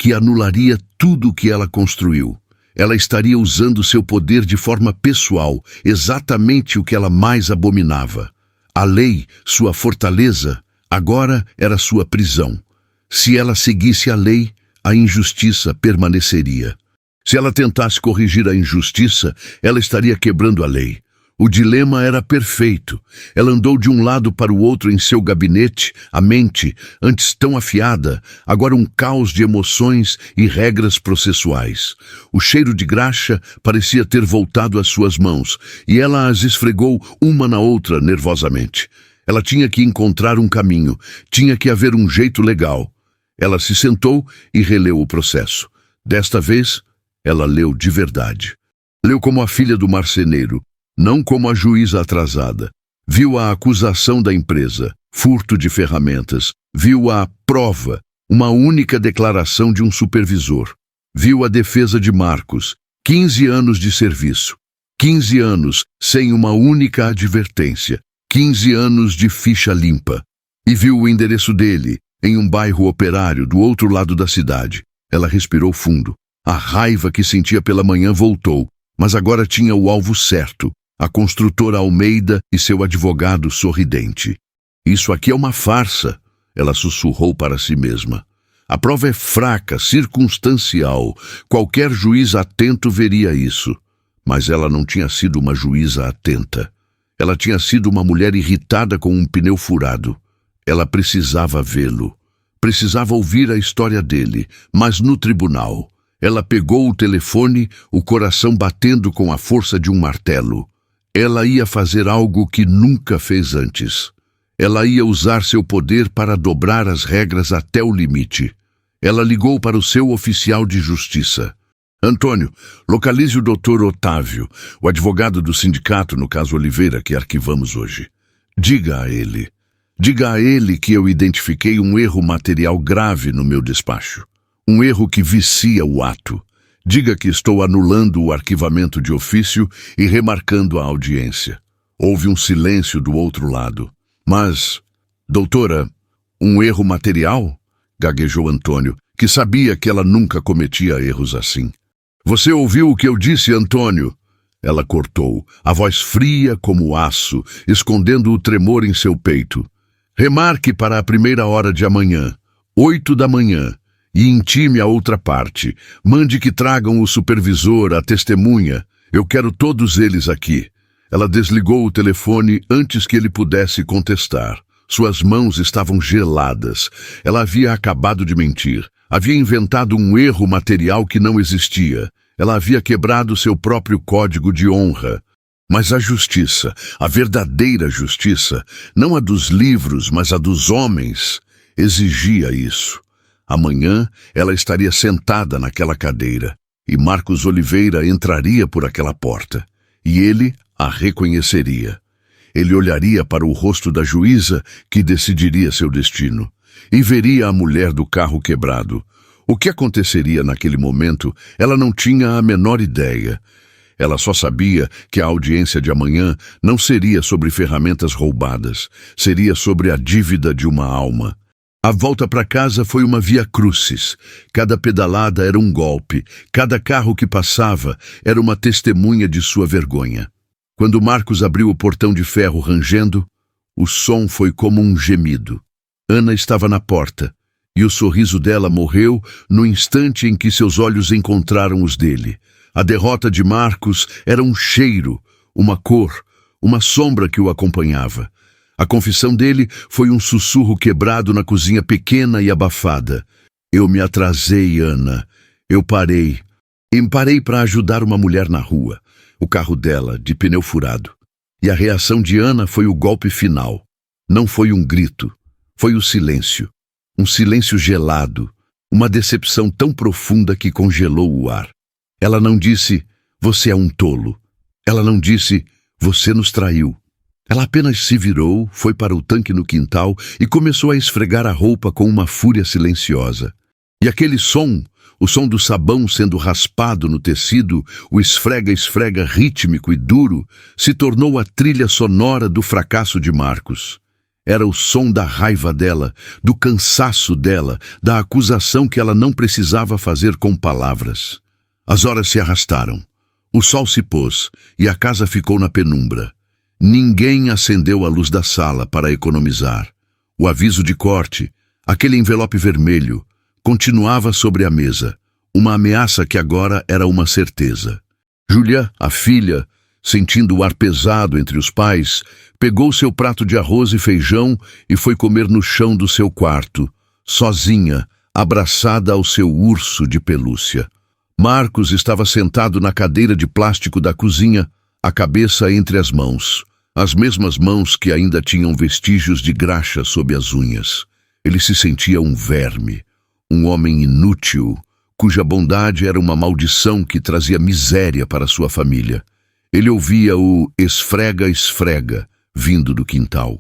que anularia tudo o que ela construiu. Ela estaria usando seu poder de forma pessoal, exatamente o que ela mais abominava. A lei, sua fortaleza, agora era sua prisão. Se ela seguisse a lei, a injustiça permaneceria. Se ela tentasse corrigir a injustiça, ela estaria quebrando a lei. O dilema era perfeito. Ela andou de um lado para o outro em seu gabinete, a mente, antes tão afiada, agora um caos de emoções e regras processuais. O cheiro de graxa parecia ter voltado às suas mãos, e ela as esfregou uma na outra nervosamente. Ela tinha que encontrar um caminho, tinha que haver um jeito legal. Ela se sentou e releu o processo. Desta vez, ela leu de verdade. Leu como a filha do marceneiro, não como a juíza atrasada. Viu a acusação da empresa, furto de ferramentas. Viu a prova, uma única declaração de um supervisor. Viu a defesa de Marcos, 15 anos de serviço. 15 anos sem uma única advertência. 15 anos de ficha limpa. E viu o endereço dele, em um bairro operário do outro lado da cidade. Ela respirou fundo. A raiva que sentia pela manhã voltou, mas agora tinha o alvo certo, a construtora Almeida e seu advogado sorridente. Isso aqui é uma farsa, ela sussurrou para si mesma. A prova é fraca, circunstancial. Qualquer juiz atento veria isso. Mas ela não tinha sido uma juíza atenta. Ela tinha sido uma mulher irritada com um pneu furado. Ela precisava vê-lo. Precisava ouvir a história dele, mas no tribunal. Ela pegou o telefone, o coração batendo com a força de um martelo. Ela ia fazer algo que nunca fez antes. Ela ia usar seu poder para dobrar as regras até o limite. Ela ligou para o seu oficial de justiça. Antônio, localize o Dr. Otávio, o advogado do sindicato no caso Oliveira que arquivamos hoje. Diga a ele que eu identifiquei um erro material grave no meu despacho. Um erro que vicia o ato. Diga que estou anulando o arquivamento de ofício e remarcando a audiência. Houve um silêncio do outro lado. Mas, doutora, um erro material? Gaguejou Antônio, que sabia que ela nunca cometia erros assim. Você ouviu o que eu disse, Antônio? Ela cortou, a voz fria como aço, escondendo o tremor em seu peito. Remarque para a primeira hora de amanhã, 8 da manhã, e intime a outra parte. Mande que tragam o supervisor, a testemunha. Eu quero todos eles aqui. Ela desligou o telefone antes que ele pudesse contestar. Suas mãos estavam geladas. Ela havia acabado de mentir. Havia inventado um erro material que não existia. Ela havia quebrado seu próprio código de honra. Mas a justiça, a verdadeira justiça, não a dos livros, mas a dos homens, exigia isso. Amanhã ela estaria sentada naquela cadeira, e Marcos Oliveira entraria por aquela porta, e ele a reconheceria. Ele olharia para o rosto da juíza que decidiria seu destino, e veria a mulher do carro quebrado. O que aconteceria naquele momento, ela não tinha a menor ideia. Ela só sabia que a audiência de amanhã não seria sobre ferramentas roubadas, seria sobre a dívida de uma alma. A volta para casa foi uma via crucis. Cada pedalada era um golpe, cada carro que passava era uma testemunha de sua vergonha. Quando Marcos abriu o portão de ferro rangendo, o som foi como um gemido. Ana estava na porta, e o sorriso dela morreu no instante em que seus olhos encontraram os dele. A derrota de Marcos era um cheiro, uma cor, uma sombra que o acompanhava. A confissão dele foi um sussurro quebrado na cozinha pequena e abafada. Eu me atrasei, Ana. Eu parei. E parei para ajudar uma mulher na rua. O carro dela, de pneu furado. E a reação de Ana foi o golpe final. Não foi um grito. Foi o silêncio. Um silêncio gelado. Uma decepção tão profunda que congelou o ar. Ela não disse, você é um tolo. Ela não disse, você nos traiu. Ela apenas se virou, foi para o tanque no quintal e começou a esfregar a roupa com uma fúria silenciosa. E aquele som, o som do sabão sendo raspado no tecido, o esfrega-esfrega rítmico e duro, se tornou a trilha sonora do fracasso de Marcos. Era o som da raiva dela, do cansaço dela, da acusação que ela não precisava fazer com palavras. As horas se arrastaram. O sol se pôs e a casa ficou na penumbra. Ninguém acendeu a luz da sala para economizar. O aviso de corte, aquele envelope vermelho, continuava sobre a mesa, uma ameaça que agora era uma certeza. Julia, a filha, sentindo o ar pesado entre os pais, pegou seu prato de arroz e feijão e foi comer no chão do seu quarto, sozinha, abraçada ao seu urso de pelúcia. Marcos estava sentado na cadeira de plástico da cozinha, a cabeça entre as mãos. As mesmas mãos que ainda tinham vestígios de graxa sob as unhas. Ele se sentia um verme, um homem inútil, cuja bondade era uma maldição que trazia miséria para sua família. Ele ouvia o esfrega-esfrega vindo do quintal.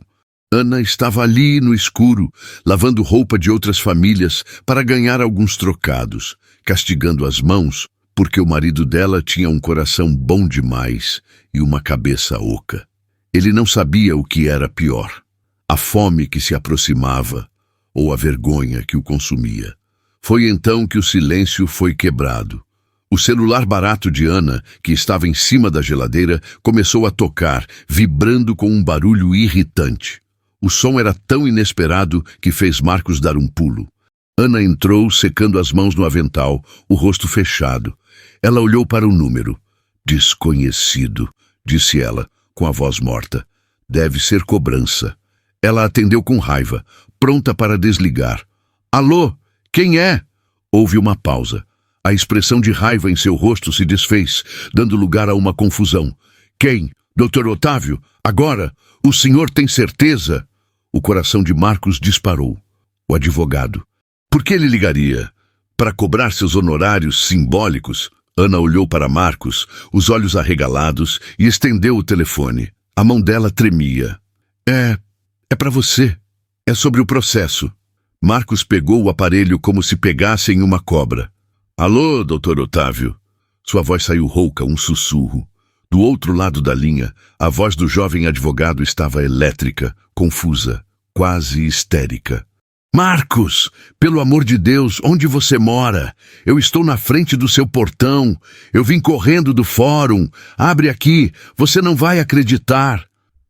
Ana estava ali no escuro, lavando roupa de outras famílias para ganhar alguns trocados, castigando as mãos, porque o marido dela tinha um coração bom demais e uma cabeça oca. Ele não sabia o que era pior. A fome que se aproximava, ou a vergonha que o consumia. Foi então que o silêncio foi quebrado. O celular barato de Ana, que estava em cima da geladeira, começou a tocar, vibrando com um barulho irritante. O som era tão inesperado que fez Marcos dar um pulo. Ana entrou, secando as mãos no avental, o rosto fechado. Ela olhou para o número. Desconhecido, disse ela, com a voz morta. Deve ser cobrança. Ela atendeu com raiva, pronta para desligar. Alô? Quem é? Houve uma pausa. A expressão de raiva em seu rosto se desfez, dando lugar a uma confusão. Quem? Dr. Otávio? Agora? O senhor tem certeza? O coração de Marcos disparou. O advogado. Por que ele ligaria? Para cobrar seus honorários simbólicos? Ana olhou para Marcos, os olhos arregalados, e estendeu o telefone. A mão dela tremia. É para você. É sobre o processo. Marcos pegou o aparelho como se pegasse em uma cobra. Alô, Dr. Otávio. Sua voz saiu rouca, um sussurro. Do outro lado da linha, a voz do jovem advogado estava elétrica, confusa, quase histérica. Marcos, pelo amor de Deus, onde você mora? Eu estou na frente do seu portão. Eu vim correndo do fórum. Abre aqui, você não vai acreditar.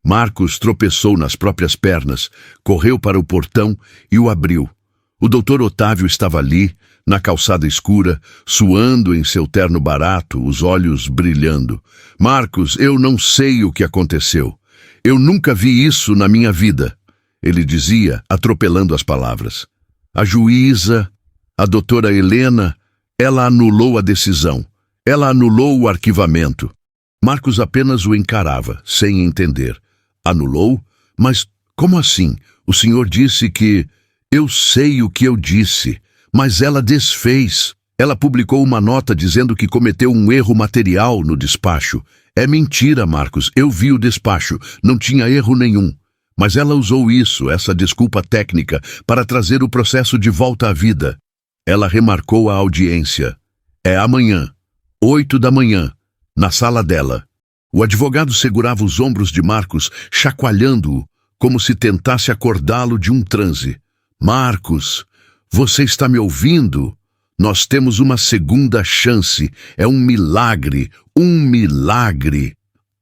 Marcos tropeçou nas próprias pernas, correu para o portão e o abriu. O Dr. Otávio estava ali, na calçada escura, suando em seu terno barato, os olhos brilhando. Marcos, eu não sei o que aconteceu. Eu nunca vi isso na minha vida. Ele dizia, atropelando as palavras. A juíza, a doutora Helena, ela anulou a decisão. Ela anulou o arquivamento. Marcos apenas o encarava, sem entender. Anulou? Mas como assim? O senhor disse que... Eu sei o que eu disse, mas ela desfez. Ela publicou uma nota dizendo que cometeu um erro material no despacho. É mentira, Marcos. Eu vi o despacho. Não tinha erro nenhum. Mas ela usou isso, essa desculpa técnica, para trazer o processo de volta à vida. Ela remarcou a audiência. É amanhã, 8 da manhã, na sala dela. O advogado segurava os ombros de Marcos, chacoalhando-o, como se tentasse acordá-lo de um transe. Marcos, você está me ouvindo? Nós temos uma segunda chance. É um milagre, um milagre.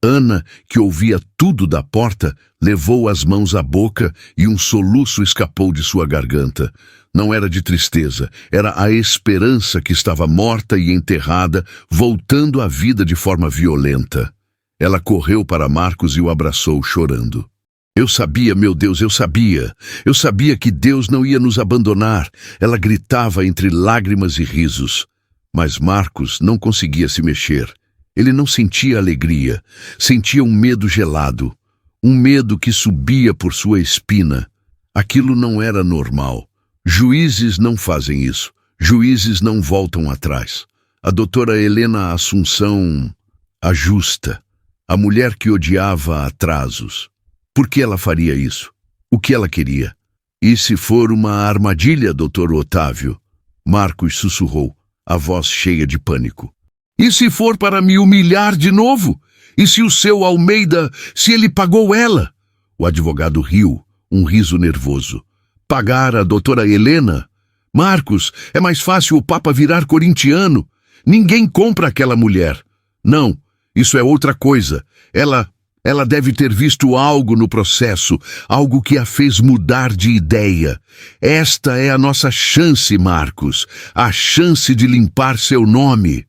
Ana, que ouvia tudo da porta, levou as mãos à boca e um soluço escapou de sua garganta. Não era de tristeza, era a esperança que estava morta e enterrada, voltando à vida de forma violenta. Ela correu para Marcos e o abraçou, chorando. Eu sabia, meu Deus, eu sabia. Eu sabia que Deus não ia nos abandonar. Ela gritava entre lágrimas e risos. Mas Marcos não conseguia se mexer. Ele não sentia alegria. Sentia um medo gelado. Um medo que subia por sua espina. Aquilo não era normal. Juízes não fazem isso. Juízes não voltam atrás. A doutora Helena Assunção, a justa, a mulher que odiava atrasos. Por que ela faria isso? O que ela queria? E se for uma armadilha, Dr. Otávio? Marcos sussurrou, a voz cheia de pânico. E se for para me humilhar de novo? E se o seu Almeida, se ele pagou ela? O advogado riu, um riso nervoso. Pagar a doutora Helena? Marcos, é mais fácil o Papa virar corintiano. Ninguém compra aquela mulher. Não, isso é outra coisa. Ela deve ter visto algo no processo, algo que a fez mudar de ideia. Esta é a nossa chance, Marcos, a chance de limpar seu nome.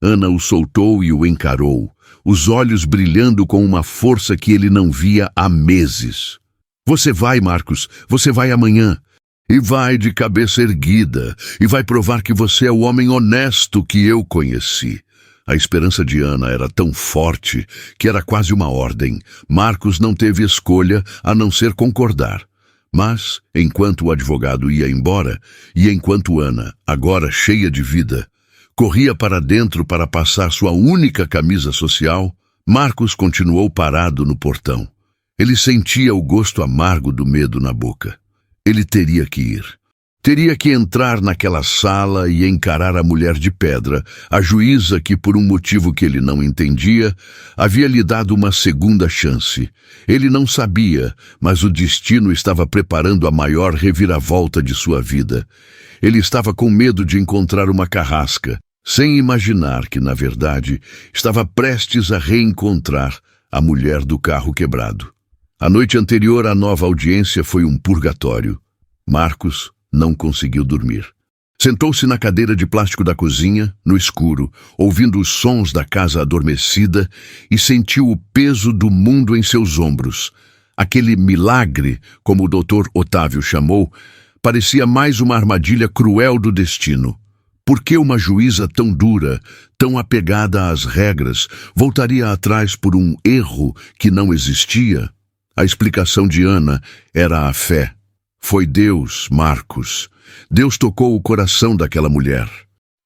Ana o soltou e o encarou, os olhos brilhando com uma força que ele não via há meses. Você vai, Marcos, você vai amanhã. E vai de cabeça erguida, e vai provar que você é o homem honesto que eu conheci. A esperança de Ana era tão forte que era quase uma ordem. Marcos não teve escolha a não ser concordar. Mas, enquanto o advogado ia embora, e enquanto Ana, agora cheia de vida, corria para dentro para passar sua única camisa social, Marcos continuou parado no portão. Ele sentia o gosto amargo do medo na boca. Ele teria que ir. Teria que entrar naquela sala e encarar a mulher de pedra, a juíza que, por um motivo que ele não entendia, havia lhe dado uma segunda chance. Ele não sabia, mas o destino estava preparando a maior reviravolta de sua vida. Ele estava com medo de encontrar uma carrasca, sem imaginar que, na verdade, estava prestes a reencontrar a mulher do carro quebrado. A noite anterior à nova audiência foi um purgatório. Marcos não conseguiu dormir. Sentou-se na cadeira de plástico da cozinha, no escuro, ouvindo os sons da casa adormecida, e sentiu o peso do mundo em seus ombros. Aquele milagre, como o Dr. Otávio chamou, parecia mais uma armadilha cruel do destino. Por que uma juíza tão dura, tão apegada às regras, voltaria atrás por um erro que não existia? A explicação de Ana era a fé. Foi Deus, Marcos. Deus tocou o coração daquela mulher.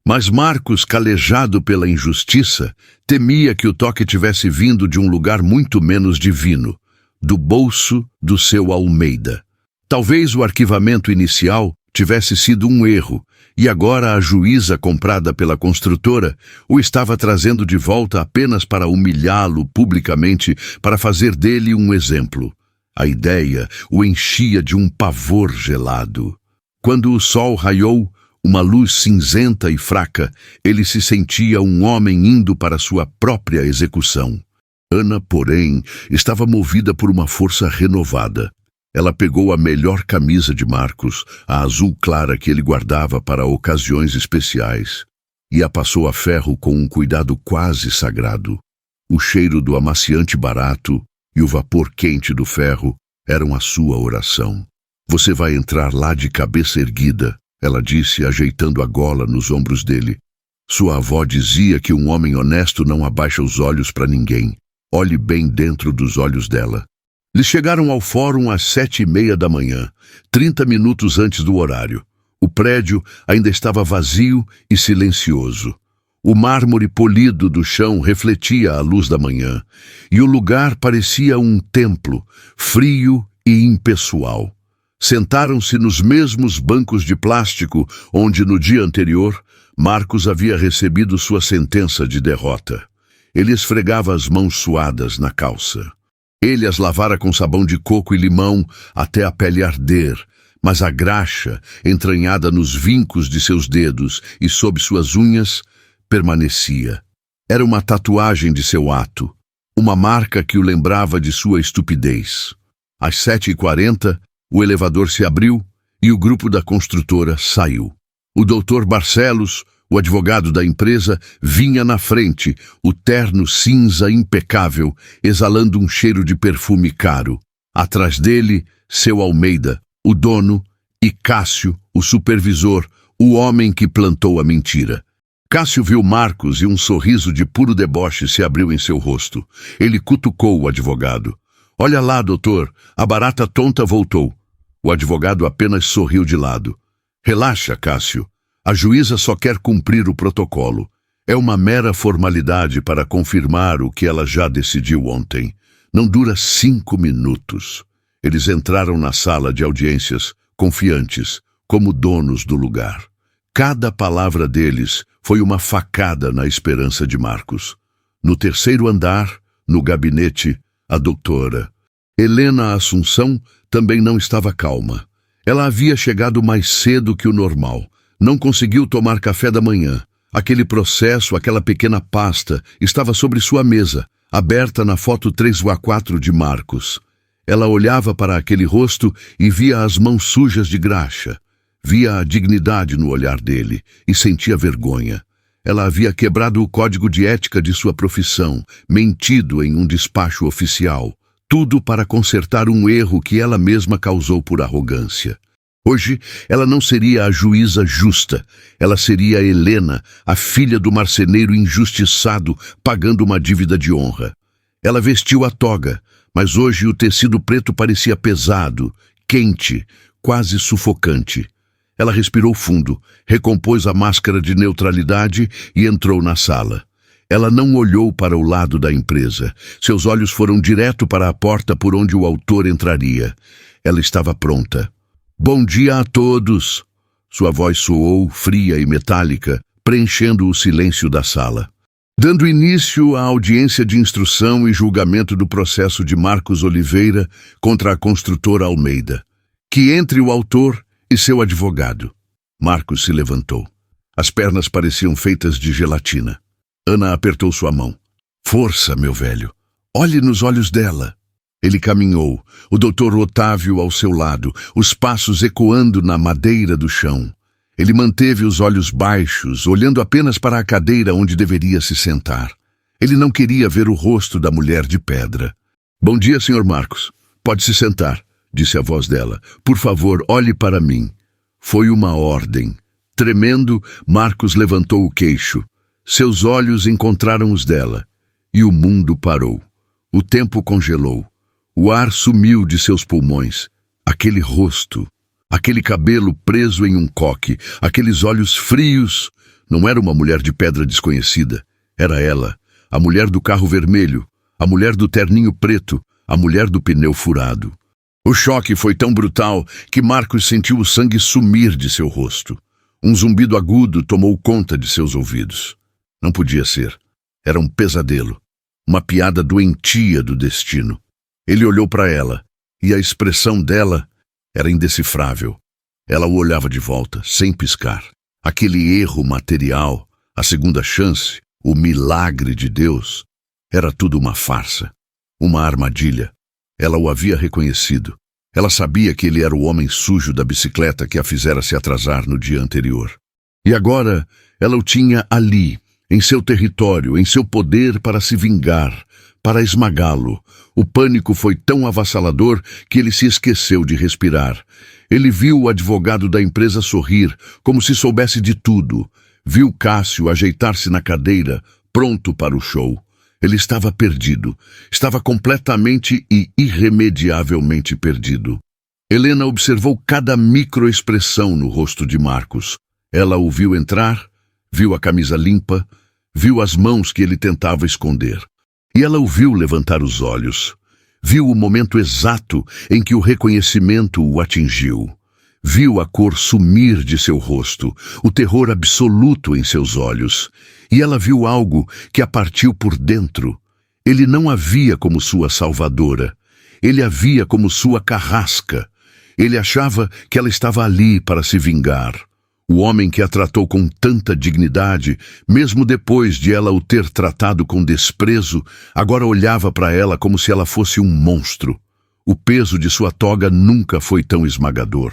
Mas Marcos, calejado pela injustiça, temia que o toque tivesse vindo de um lugar muito menos divino, do bolso do seu Almeida. Talvez o arquivamento inicial tivesse sido um erro, e agora a juíza comprada pela construtora o estava trazendo de volta apenas para humilhá-lo publicamente, para fazer dele um exemplo. A ideia o enchia de um pavor gelado. Quando o sol raiou, uma luz cinzenta e fraca, ele se sentia um homem indo para sua própria execução. Ana, porém, estava movida por uma força renovada. Ela pegou a melhor camisa de Marcos, a azul clara que ele guardava para ocasiões especiais, e a passou a ferro com um cuidado quase sagrado. O cheiro do amaciante barato e o vapor quente do ferro eram a sua oração. Você vai entrar lá de cabeça erguida, ela disse, ajeitando a gola nos ombros dele. Sua avó dizia que um homem honesto não abaixa os olhos para ninguém. Olhe bem dentro dos olhos dela. Eles chegaram ao fórum às 7:30 da manhã, 30 minutos antes do horário. O prédio ainda estava vazio e silencioso. O mármore polido do chão refletia a luz da manhã, e o lugar parecia um templo, frio e impessoal. Sentaram-se nos mesmos bancos de plástico onde, no dia anterior, Marcos havia recebido sua sentença de derrota. Ele esfregava as mãos suadas na calça. Ele as lavara com sabão de coco e limão até a pele arder, mas a graxa, entranhada nos vincos de seus dedos e sob suas unhas, permanecia. Era uma tatuagem de seu ato, uma marca que o lembrava de sua estupidez. Às 7:40, o elevador se abriu e o grupo da construtora saiu. O Dr. Barcelos, o advogado da empresa, vinha na frente, o terno cinza impecável, exalando um cheiro de perfume caro. Atrás dele, seu Almeida, o dono, e Cássio, o supervisor, o homem que plantou a mentira. Cássio viu Marcos e um sorriso de puro deboche se abriu em seu rosto. Ele cutucou o advogado. Olha lá, doutor, a barata tonta voltou. O advogado apenas sorriu de lado. Relaxa, Cássio. A juíza só quer cumprir o protocolo. É uma mera formalidade para confirmar o que ela já decidiu ontem. Não dura 5 minutos. Eles entraram na sala de audiências, confiantes, como donos do lugar. Cada palavra deles foi uma facada na esperança de Marcos. No terceiro andar, no gabinete, a doutora Helena Assunção também não estava calma. Ela havia chegado mais cedo que o normal. Não conseguiu tomar café da manhã. Aquele processo, aquela pequena pasta, estava sobre sua mesa, aberta na foto 3x4 de Marcos. Ela olhava para aquele rosto e via as mãos sujas de graxa. Via a dignidade no olhar dele e sentia vergonha. Ela havia quebrado o código de ética de sua profissão, mentido em um despacho oficial. Tudo para consertar um erro que ela mesma causou por arrogância. Hoje, ela não seria a juíza justa. Ela seria Helena, a filha do marceneiro injustiçado, pagando uma dívida de honra. Ela vestiu a toga, mas hoje o tecido preto parecia pesado, quente, quase sufocante. Ela respirou fundo, recompôs a máscara de neutralidade e entrou na sala. Ela não olhou para o lado da empresa. Seus olhos foram direto para a porta por onde o autor entraria. Ela estava pronta. Bom dia a todos. Sua voz soou, fria e metálica, preenchendo o silêncio da sala. Dando início à audiência de instrução e julgamento do processo de Marcos Oliveira contra a construtora Almeida. Que entre o autor e seu advogado. Marcos se levantou. As pernas pareciam feitas de gelatina. Ana apertou sua mão. Força, meu velho. Olhe nos olhos dela. Ele caminhou, o doutor Otávio ao seu lado, os passos ecoando na madeira do chão. Ele manteve os olhos baixos, olhando apenas para a cadeira onde deveria se sentar. Ele não queria ver o rosto da mulher de pedra. Bom dia, Sr. Marcos. Pode se sentar, disse a voz dela. Por favor, olhe para mim. Foi uma ordem. Tremendo, Marcos levantou o queixo. Seus olhos encontraram os dela. E o mundo parou. O tempo congelou. O ar sumiu de seus pulmões. Aquele rosto, aquele cabelo preso em um coque, aqueles olhos frios. Não era uma mulher de pedra desconhecida. Era ela, a mulher do carro vermelho, a mulher do terninho preto, a mulher do pneu furado. O choque foi tão brutal que Marcos sentiu o sangue sumir de seu rosto. Um zumbido agudo tomou conta de seus ouvidos. Não podia ser. Era um pesadelo. Uma piada doentia do destino. Ele olhou para ela, e a expressão dela era indecifrável. Ela o olhava de volta, sem piscar. Aquele erro material, a segunda chance, o milagre de Deus, era tudo uma farsa, uma armadilha. Ela o havia reconhecido. Ela sabia que ele era o homem sujo da bicicleta que a fizera se atrasar no dia anterior. E agora ela o tinha ali, em seu território, em seu poder para se vingar, para esmagá-lo. O pânico foi tão avassalador que ele se esqueceu de respirar. Ele viu o advogado da empresa sorrir, como se soubesse de tudo. Viu Cássio ajeitar-se na cadeira, pronto para o show. Ele estava perdido. Estava completamente e irremediavelmente perdido. Helena observou cada microexpressão no rosto de Marcos. Ela o viu entrar, viu a camisa limpa, viu as mãos que ele tentava esconder. E ela o viu levantar os olhos. Viu o momento exato em que o reconhecimento o atingiu. Viu a cor sumir de seu rosto, o terror absoluto em seus olhos. E ela viu algo que a partiu por dentro. Ele não a via como sua salvadora. Ele a via como sua carrasca. Ele achava que ela estava ali para se vingar. O homem que a tratou com tanta dignidade, mesmo depois de ela o ter tratado com desprezo, agora olhava para ela como se ela fosse um monstro. O peso de sua toga nunca foi tão esmagador.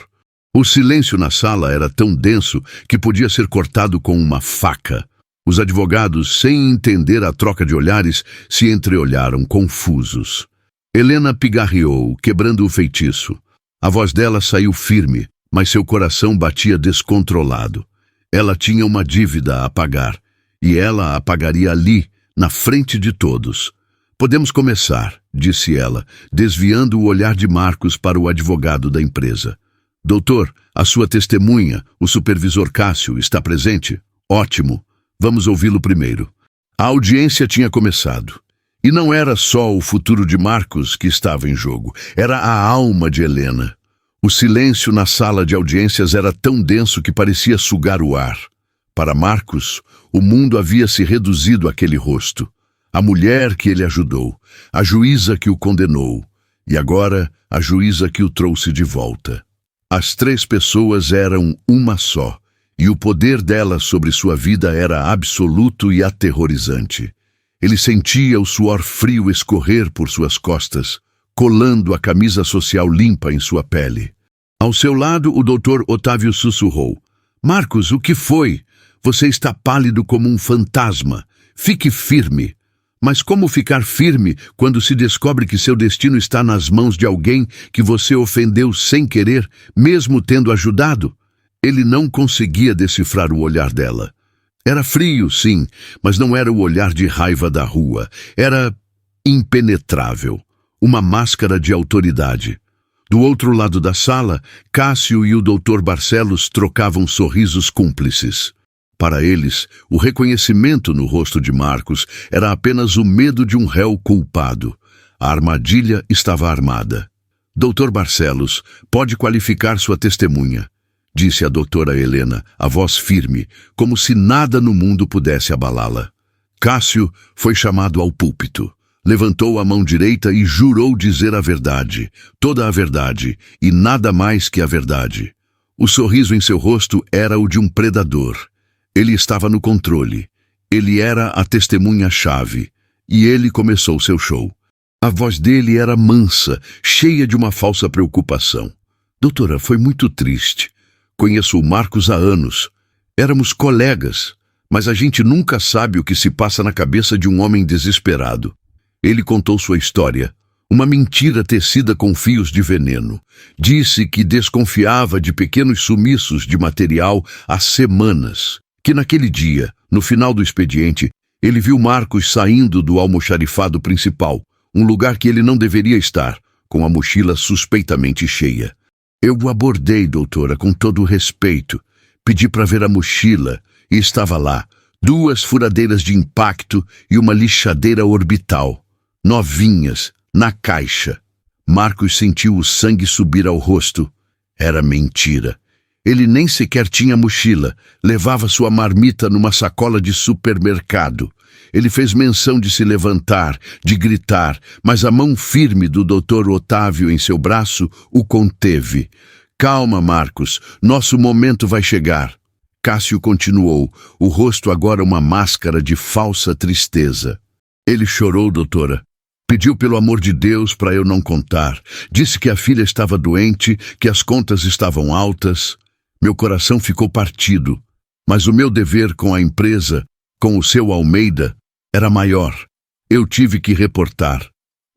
O silêncio na sala era tão denso que podia ser cortado com uma faca. Os advogados, sem entender a troca de olhares, se entreolharam confusos. Helena pigarreou, quebrando o feitiço. A voz dela saiu firme, mas seu coração batia descontrolado. Ela tinha uma dívida a pagar, e ela a pagaria ali, na frente de todos. Podemos começar, disse ela, desviando o olhar de Marcos para o advogado da empresa. Doutor, a sua testemunha, o supervisor Cássio, está presente? Ótimo. Vamos ouvi-lo primeiro. A audiência tinha começado. E não era só o futuro de Marcos que estava em jogo, era a alma de Helena. O silêncio na sala de audiências era tão denso que parecia sugar o ar. Para Marcos, o mundo havia se reduzido àquele rosto. A mulher que ele ajudou, a juíza que o condenou, e agora a juíza que o trouxe de volta. As três pessoas eram uma só, e o poder dela sobre sua vida era absoluto e aterrorizante. Ele sentia o suor frio escorrer por suas costas, colando a camisa social limpa em sua pele. Ao seu lado, o doutor Otávio sussurrou. Marcos, o que foi? Você está pálido como um fantasma. Fique firme. Mas como ficar firme quando se descobre que seu destino está nas mãos de alguém que você ofendeu sem querer, mesmo tendo ajudado? Ele não conseguia decifrar o olhar dela. Era frio, sim, mas não era o olhar de raiva da rua. Era impenetrável. Uma máscara de autoridade. Do outro lado da sala, Cássio e o Dr. Barcelos trocavam sorrisos cúmplices. Para eles, o reconhecimento no rosto de Marcos era apenas o medo de um réu culpado. A armadilha estava armada. Dr. Barcelos, pode qualificar sua testemunha, disse a doutora Helena, a voz firme, como se nada no mundo pudesse abalá-la. Cássio foi chamado ao púlpito. Levantou a mão direita e jurou dizer a verdade, toda a verdade, e nada mais que a verdade. O sorriso em seu rosto era o de um predador. Ele estava no controle. Ele era a testemunha-chave. E ele começou seu show. A voz dele era mansa, cheia de uma falsa preocupação. Doutora, foi muito triste. Conheço o Marcos há anos. Éramos colegas, mas a gente nunca sabe o que se passa na cabeça de um homem desesperado. Ele contou sua história, uma mentira tecida com fios de veneno. Disse que desconfiava de pequenos sumiços de material há semanas. Que naquele dia, no final do expediente, ele viu Marcos saindo do almoxarifado principal, um lugar que ele não deveria estar, com a mochila suspeitamente cheia. Eu o abordei, doutora, com todo o respeito. Pedi para ver a mochila e estava lá, 2 furadeiras de impacto e uma lixadeira orbital, novinhas, na caixa. Marcos sentiu o sangue subir ao rosto. Era mentira. Ele nem sequer tinha mochila, levava sua marmita numa sacola de supermercado. Ele fez menção de se levantar, de gritar, mas a mão firme do Dr. Otávio em seu braço o conteve. Calma, Marcos, nosso momento vai chegar. Cássio continuou, o rosto agora uma máscara de falsa tristeza. Ele chorou, doutora. Pediu pelo amor de Deus para eu não contar. Disse que a filha estava doente, que as contas estavam altas. Meu coração ficou partido, mas o meu dever com a empresa, com o seu Almeida, era maior. Eu tive que reportar.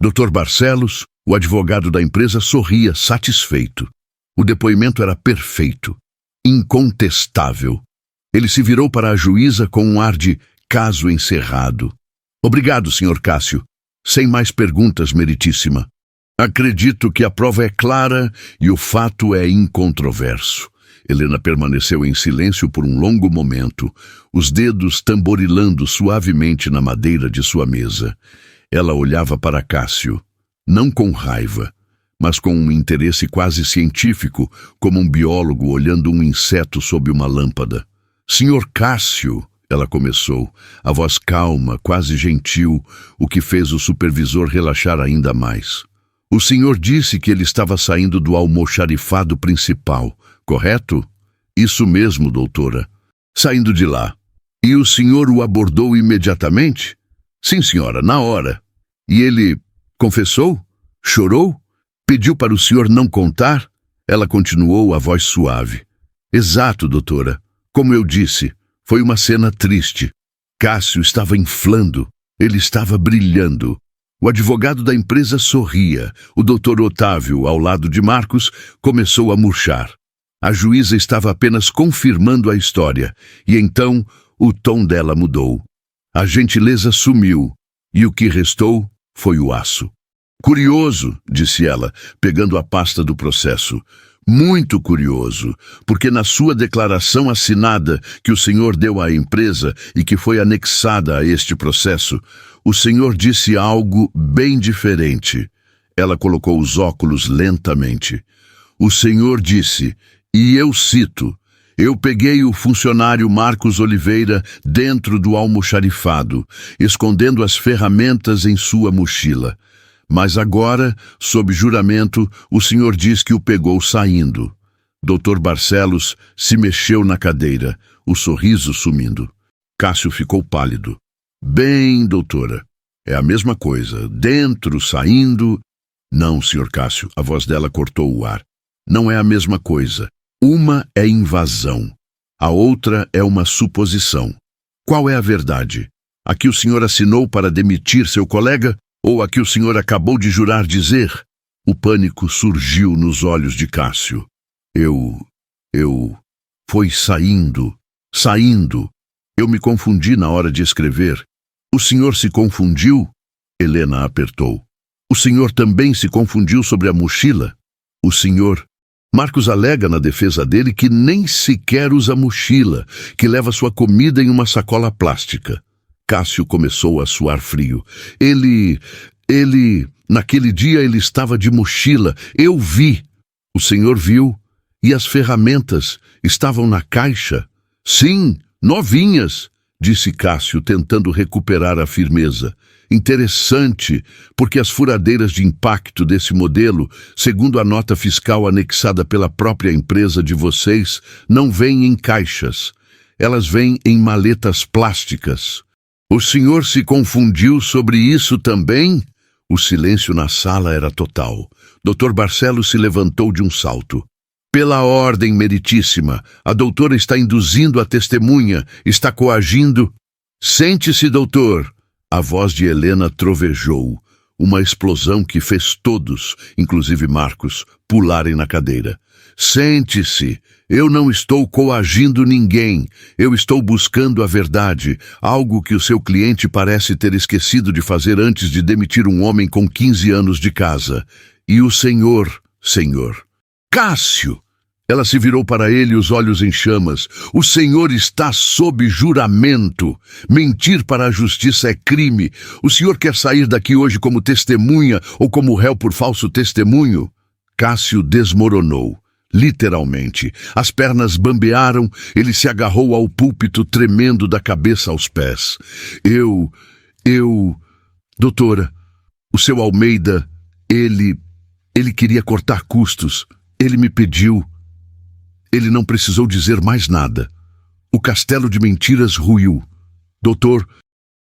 Dr. Barcelos, o advogado da empresa, sorria satisfeito. O depoimento era perfeito, incontestável. Ele se virou para a juíza com um ar de caso encerrado. Obrigado, Sr. Cássio. Sem mais perguntas, meritíssima. Acredito que a prova é clara e o fato é incontroverso. Helena permaneceu em silêncio por um longo momento, os dedos tamborilando suavemente na madeira de sua mesa. Ela olhava para Cássio, não com raiva, mas com um interesse quase científico, como um biólogo olhando um inseto sob uma lâmpada. Senhor Cássio, ela começou, a voz calma, quase gentil, o que fez o supervisor relaxar ainda mais. O senhor disse que ele estava saindo do almoxarifado principal, correto? Isso mesmo, doutora. Saindo de lá. E o senhor o abordou imediatamente? Sim, senhora, na hora. E ele confessou? Chorou? Pediu para o senhor não contar? Ela continuou, a voz suave. Exato, doutora. Como eu disse, foi uma cena triste. Cássio estava inflando. Ele estava brilhando. O advogado da empresa sorria. O doutor Otávio, ao lado de Marcos, começou a murchar. A juíza estava apenas confirmando a história, e então o tom dela mudou. A gentileza sumiu, e o que restou foi o aço. Curioso, disse ela, pegando a pasta do processo. Muito curioso, porque na sua declaração assinada que o senhor deu à empresa e que foi anexada a este processo, o senhor disse algo bem diferente. Ela colocou os óculos lentamente. O senhor disse, e eu cito, eu peguei o funcionário Marcos Oliveira dentro do almoxarifado, escondendo as ferramentas em sua mochila. Mas agora, sob juramento, o senhor diz que o pegou saindo. Dr. Barcelos se mexeu na cadeira, o sorriso sumindo. Cássio ficou pálido. Bem, doutora, é a mesma coisa, dentro, saindo... Não, Sr. Cássio, a voz dela cortou o ar. Não é a mesma coisa. Uma é invasão, a outra é uma suposição. Qual é a verdade? A que o senhor assinou para demitir seu colega ou a que o senhor acabou de jurar dizer? O pânico surgiu nos olhos de Cássio. Foi saindo. Eu me confundi na hora de escrever. O senhor se confundiu? Helena apertou. O senhor também se confundiu sobre a mochila? O senhor... Marcos alega na defesa dele que nem sequer usa mochila, que leva sua comida em uma sacola plástica. Cássio começou a suar frio. Naquele dia ele estava de mochila. Eu vi. O senhor viu? E as ferramentas estavam na caixa? Sim, novinhas, disse Cássio, tentando recuperar a firmeza. Interessante, porque as furadeiras de impacto desse modelo, segundo a nota fiscal anexada pela própria empresa de vocês, não vêm em caixas. Elas vêm em maletas plásticas. O senhor se confundiu sobre isso também? O silêncio na sala era total. Dr. Barcelos se levantou de um salto. Pela ordem, meritíssima, a doutora está induzindo a testemunha, está coagindo. Sente-se, doutor. A voz de Helena trovejou, uma explosão que fez todos, inclusive Marcos, pularem na cadeira. Sente-se, eu não estou coagindo ninguém, eu estou buscando a verdade, algo que o seu cliente parece ter esquecido de fazer antes de demitir um homem com 15 anos de casa. E o senhor... Cássio! Ela se virou para ele, os olhos em chamas. O senhor está sob juramento. Mentir para a justiça é crime. O senhor quer sair daqui hoje como testemunha ou como réu por falso testemunho? Cássio desmoronou. Literalmente. As pernas bambearam, ele se agarrou ao púlpito tremendo da cabeça aos pés. Doutora, o seu Almeida, ele queria cortar custos. Ele me pediu... Ele não precisou dizer mais nada. O castelo de mentiras ruiu. Doutor,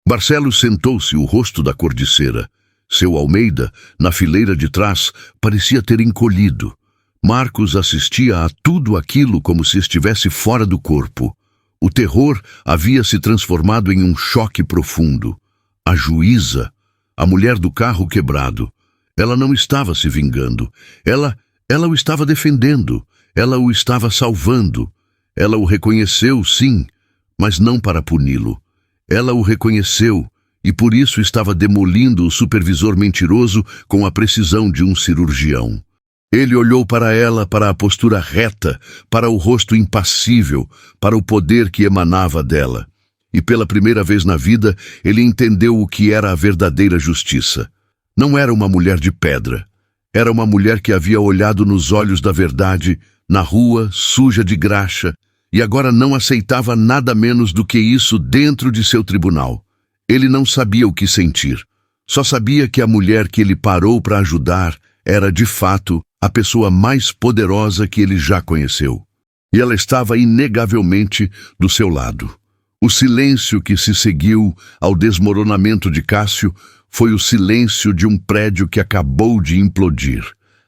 Barcelos sentou-se, o rosto da cor de cera. Seu Almeida, na fileira de trás, parecia ter encolhido. Marcos assistia a tudo aquilo como se estivesse fora do corpo. O terror havia se transformado em um choque profundo. A juíza, a mulher do carro quebrado, ela não estava se vingando. Ela o estava defendendo. Ela o estava salvando. Ela o reconheceu, sim, mas não para puni-lo. Ela o reconheceu e por isso estava demolindo o supervisor mentiroso com a precisão de um cirurgião. Ele olhou para ela, para a postura reta, para o rosto impassível, para o poder que emanava dela. E pela primeira vez na vida, ele entendeu o que era a verdadeira justiça. Não era uma mulher de pedra. Era uma mulher que havia olhado nos olhos da verdade, na rua, suja de graxa, e agora não aceitava nada menos do que isso dentro de seu tribunal. Ele não sabia o que sentir. Só sabia que a mulher que ele parou para ajudar era, de fato, a pessoa mais poderosa que ele já conheceu. E ela estava inegavelmente do seu lado. O silêncio que se seguiu ao desmoronamento de Cássio foi o silêncio de um prédio que acabou de implodir.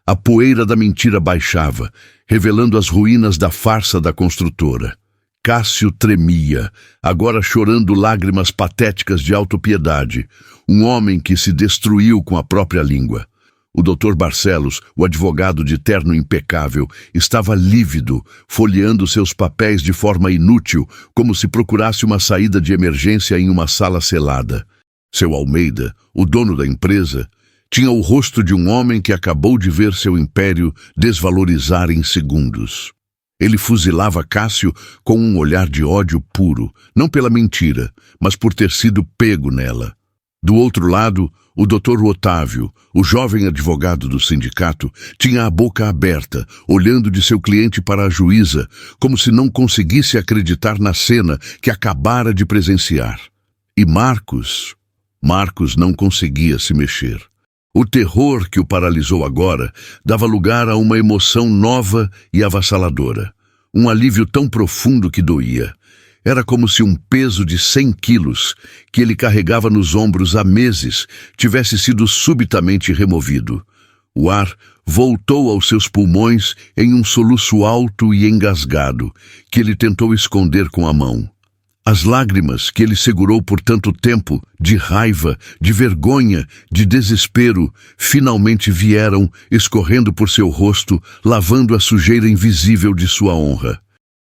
A poeira da mentira baixava, revelando as ruínas da farsa da construtora. Cássio tremia, agora chorando lágrimas patéticas de autopiedade. Um homem que se destruiu com a própria língua. O Dr. Barcelos, o advogado de terno impecável, estava lívido, folheando seus papéis de forma inútil, como se procurasse uma saída de emergência em uma sala selada. Seu Almeida, o dono da empresa, tinha o rosto de um homem que acabou de ver seu império desvalorizar em segundos. Ele fuzilava Cássio com um olhar de ódio puro, não pela mentira, mas por ter sido pego nela. Do outro lado, o Dr. Otávio, o jovem advogado do sindicato, tinha a boca aberta, olhando de seu cliente para a juíza, como se não conseguisse acreditar na cena que acabara de presenciar. E Marcos não conseguia se mexer. O terror que o paralisou agora dava lugar a uma emoção nova e avassaladora. Um alívio tão profundo que doía. Era como se um peso de 100 quilos, que ele carregava nos ombros há meses, tivesse sido subitamente removido. O ar voltou aos seus pulmões em um soluço alto e engasgado, que ele tentou esconder com a mão. As lágrimas que ele segurou por tanto tempo, de raiva, de vergonha, de desespero, finalmente vieram, escorrendo por seu rosto, lavando a sujeira invisível de sua honra.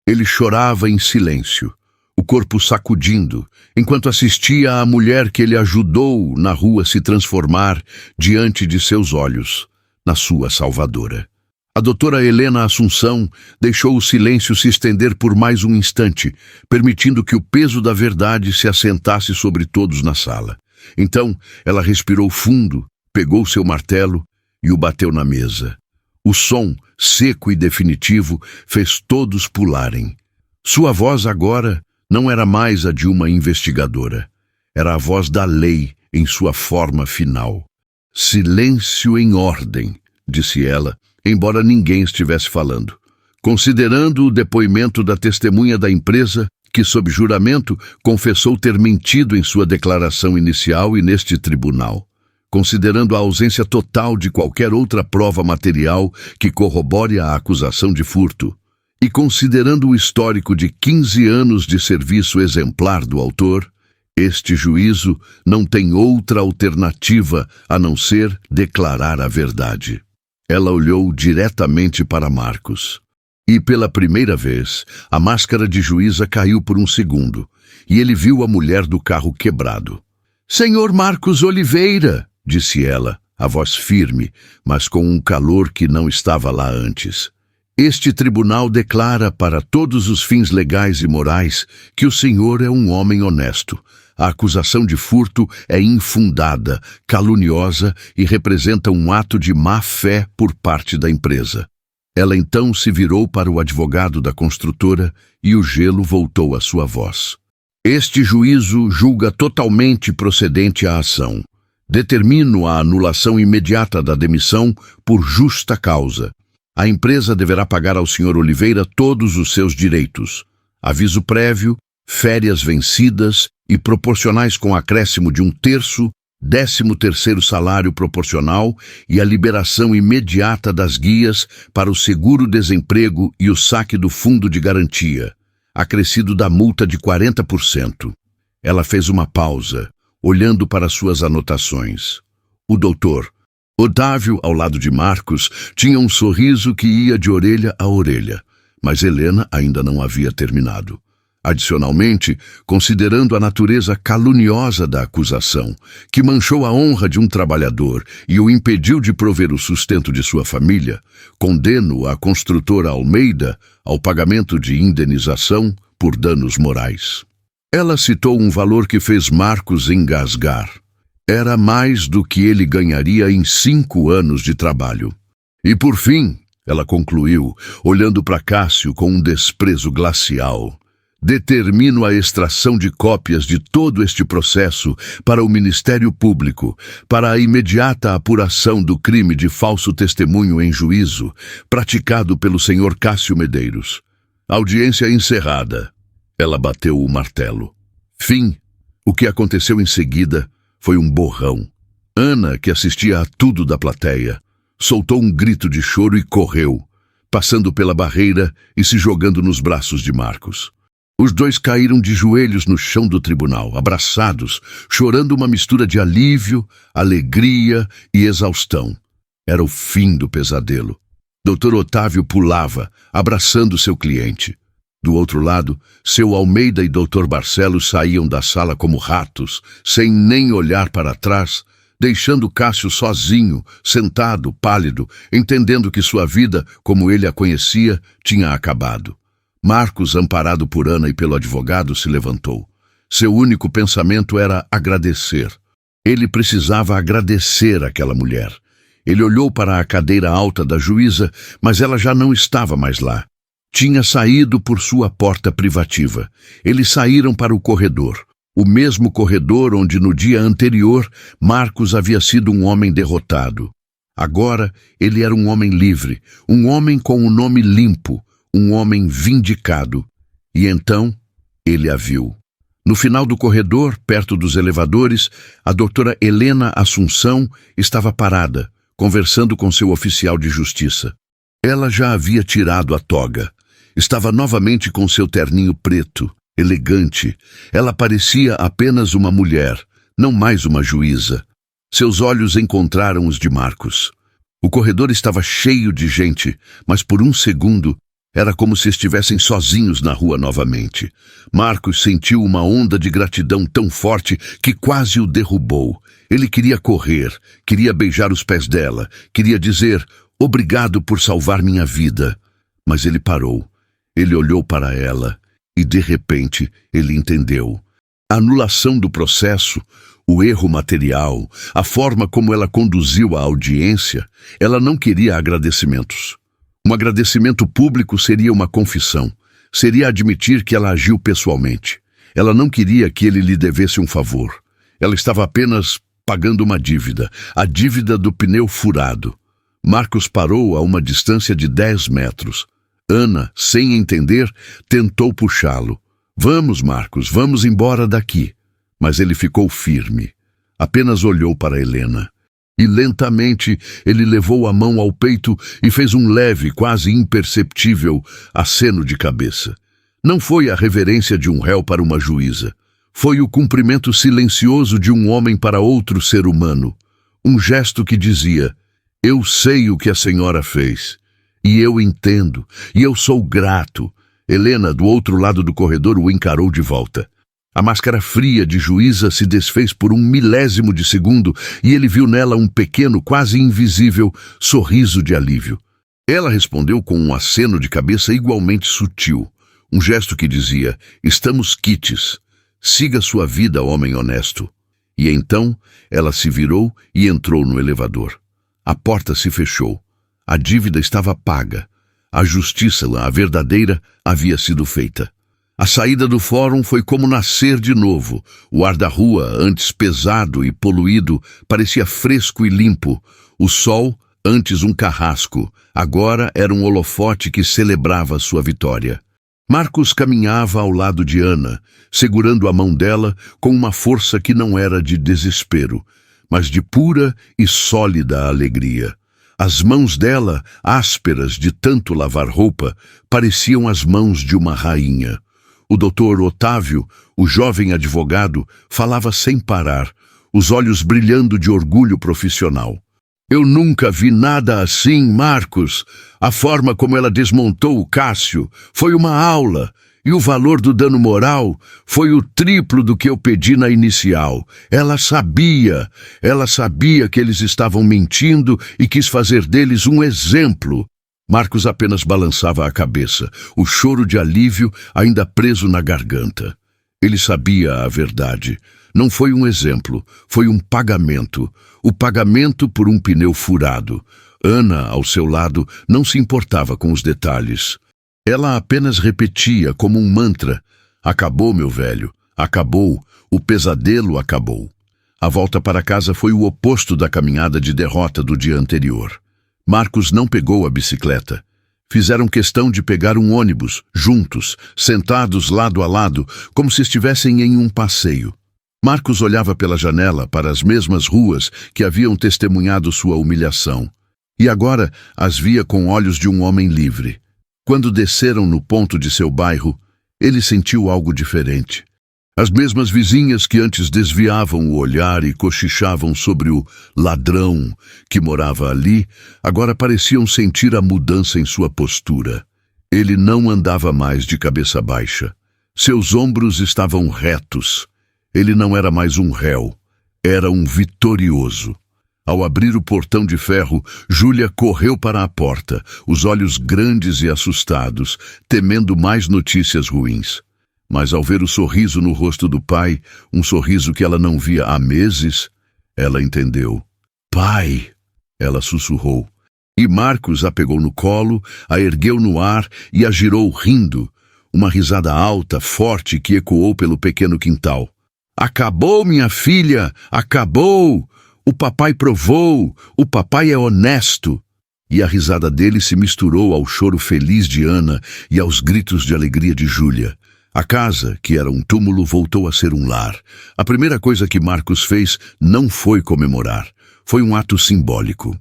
Ele chorava em silêncio, o corpo sacudindo, enquanto assistia à mulher que ele ajudou na rua se transformar diante de seus olhos, na sua salvadora. A doutora Helena Assunção deixou o silêncio se estender por mais um instante, permitindo que o peso da verdade se assentasse sobre todos na sala. Então, ela respirou fundo, pegou seu martelo e o bateu na mesa. O som, seco e definitivo, fez todos pularem. Sua voz agora não era mais a de uma investigadora. Era a voz da lei em sua forma final. Silêncio em ordem, disse ela, embora ninguém estivesse falando. Considerando o depoimento da testemunha da empresa, que, sob juramento, confessou ter mentido em sua declaração inicial e neste tribunal. Considerando a ausência total de qualquer outra prova material que corrobore a acusação de furto, e considerando o histórico de 15 anos de serviço exemplar do autor, este juízo não tem outra alternativa a não ser declarar a verdade. Ela olhou diretamente para Marcos. E pela primeira vez, a máscara de juíza caiu por um segundo, e ele viu a mulher do carro quebrado. "Senhor Marcos Oliveira", disse ela, a voz firme, mas com um calor que não estava lá antes. "Este tribunal declara para todos os fins legais e morais que o senhor é um homem honesto. A acusação de furto é infundada, caluniosa e representa um ato de má-fé por parte da empresa." Ela então se virou para o advogado da construtora e o gelo voltou à sua voz. "Este juízo julga totalmente procedente a ação. Determino a anulação imediata da demissão por justa causa. A empresa deverá pagar ao Sr. Oliveira todos os seus direitos. Aviso prévio, férias vencidas e proporcionais com acréscimo de 1/3, 13º salário proporcional e a liberação imediata das guias para o seguro-desemprego e o saque do fundo de garantia, acrescido da multa de 40%. Ela fez uma pausa, olhando para suas anotações. O doutor Otávio, ao lado de Marcos, tinha um sorriso que ia de orelha a orelha, mas Helena ainda não havia terminado. Adicionalmente, considerando a natureza caluniosa da acusação, que manchou a honra de um trabalhador e o impediu de prover o sustento de sua família, condeno a construtora Almeida ao pagamento de indenização por danos morais. Ela citou um valor que fez Marcos engasgar. Era mais do que ele ganharia em 5 anos de trabalho. E por fim, ela concluiu, olhando para Cássio com um desprezo glacial, determino a extração de cópias de todo este processo para o Ministério Público, para a imediata apuração do crime de falso testemunho em juízo, praticado pelo senhor Cássio Medeiros. Audiência encerrada. Ela bateu o martelo. Fim. O que aconteceu em seguida foi um borrão. Ana, que assistia a tudo da plateia, soltou um grito de choro e correu, passando pela barreira e se jogando nos braços de Marcos. Os dois caíram de joelhos no chão do tribunal, abraçados, chorando uma mistura de alívio, alegria e exaustão. Era o fim do pesadelo. Dr. Otávio pulava, abraçando seu cliente. Do outro lado, seu Almeida e Dr. Barcelos saíam da sala como ratos, sem nem olhar para trás, deixando Cássio sozinho, sentado, pálido, entendendo que sua vida, como ele a conhecia, tinha acabado. Marcos, amparado por Ana e pelo advogado, se levantou. Seu único pensamento era agradecer. Ele precisava agradecer aquela mulher. Ele olhou para a cadeira alta da juíza, mas ela já não estava mais lá. Tinha saído por sua porta privativa. Eles saíram para o corredor. O mesmo corredor onde no dia anterior Marcos havia sido um homem derrotado. Agora ele era um homem livre, um homem com o nome limpo, um homem vindicado. E então ele a viu. No final do corredor, perto dos elevadores, a doutora Helena Assunção estava parada, conversando com seu oficial de justiça. Ela já havia tirado a toga. Estava novamente com seu terninho preto, elegante. Ela parecia apenas uma mulher, não mais uma juíza. Seus olhos encontraram os de Marcos. O corredor estava cheio de gente, mas por um segundo era como se estivessem sozinhos na rua novamente. Marcos sentiu uma onda de gratidão tão forte que quase o derrubou. Ele queria correr, queria beijar os pés dela, queria dizer, obrigado por salvar minha vida. Mas ele parou. Ele olhou para ela e, de repente, ele entendeu. A anulação do processo, O erro material, a forma como ela conduziu a audiência, ela não queria agradecimentos. Um agradecimento público seria uma confissão, seria admitir que ela agiu pessoalmente. Ela não queria que ele lhe devesse um favor. Ela estava apenas pagando uma dívida, a dívida do pneu furado. Marcos parou a uma distância de 10 metros. Ana, sem entender, tentou puxá-lo. Vamos, Marcos, vamos embora daqui. Mas ele ficou firme. Apenas olhou para Helena. E lentamente ele levou a mão ao peito e fez um leve, quase imperceptível, aceno de cabeça. Não foi a reverência de um réu para uma juíza. Foi o cumprimento silencioso de um homem para outro ser humano. Um gesto que dizia: eu sei o que a senhora fez. E eu entendo. E eu sou grato. Helena, do outro lado do corredor, o encarou de volta. A máscara fria de juíza se desfez por um milésimo de segundo e ele viu nela um pequeno, quase invisível, sorriso de alívio. Ela respondeu com um aceno de cabeça igualmente sutil. Um gesto que dizia: estamos quites. Siga sua vida, homem honesto. E então ela se virou e entrou no elevador. A porta se fechou. A dívida estava paga. A justiça, a verdadeira, havia sido feita. A saída do fórum foi como nascer de novo. O ar da rua, antes pesado e poluído, parecia fresco e limpo. O sol, antes um carrasco, agora era um holofote que celebrava sua vitória. Marcos caminhava ao lado de Ana, segurando a mão dela com uma força que não era de desespero, mas de pura e sólida alegria. As mãos dela, ásperas de tanto lavar roupa, pareciam as mãos de uma rainha. O doutor Otávio, o jovem advogado, falava sem parar, os olhos brilhando de orgulho profissional. Eu nunca vi nada assim, Marcos. A forma como ela desmontou o Cássio foi uma aula, e o valor do dano moral foi o triplo do que eu pedi na inicial. Ela sabia que eles estavam mentindo e quis fazer deles um exemplo. Marcos apenas balançava a cabeça, o choro de alívio ainda preso na garganta. Ele sabia a verdade. Não foi um exemplo, foi um pagamento. O pagamento por um pneu furado. Ana, ao seu lado, não se importava com os detalhes. Ela apenas repetia como um mantra: acabou, meu velho, acabou, o pesadelo acabou. A volta para casa foi o oposto da caminhada de derrota do dia anterior. Marcos não pegou a bicicleta. Fizeram questão de pegar um ônibus, juntos, sentados lado a lado, como se estivessem em um passeio. Marcos olhava pela janela para as mesmas ruas que haviam testemunhado sua humilhação. E agora as via com olhos de um homem livre. Quando desceram no ponto de seu bairro, ele sentiu algo diferente. As mesmas vizinhas que antes desviavam o olhar e cochichavam sobre o ladrão que morava ali, agora pareciam sentir a mudança em sua postura. Ele não andava mais de cabeça baixa. Seus ombros estavam retos. Ele não era mais um réu, era um vitorioso. Ao abrir o portão de ferro, Júlia correu para a porta, os olhos grandes e assustados, temendo mais notícias ruins. Mas ao ver o sorriso no rosto do pai, um sorriso que ela não via há meses, ela entendeu. Pai! Ela sussurrou. E Marcos a pegou no colo, a ergueu no ar e a girou rindo. Uma risada alta, forte, que ecoou pelo pequeno quintal. Acabou, minha filha! Acabou! O papai provou! O papai é honesto! E a risada dele se misturou ao choro feliz de Ana e aos gritos de alegria de Júlia. A casa, que era um túmulo, voltou a ser um lar. A primeira coisa que Marcos fez não foi comemorar. Foi um ato simbólico.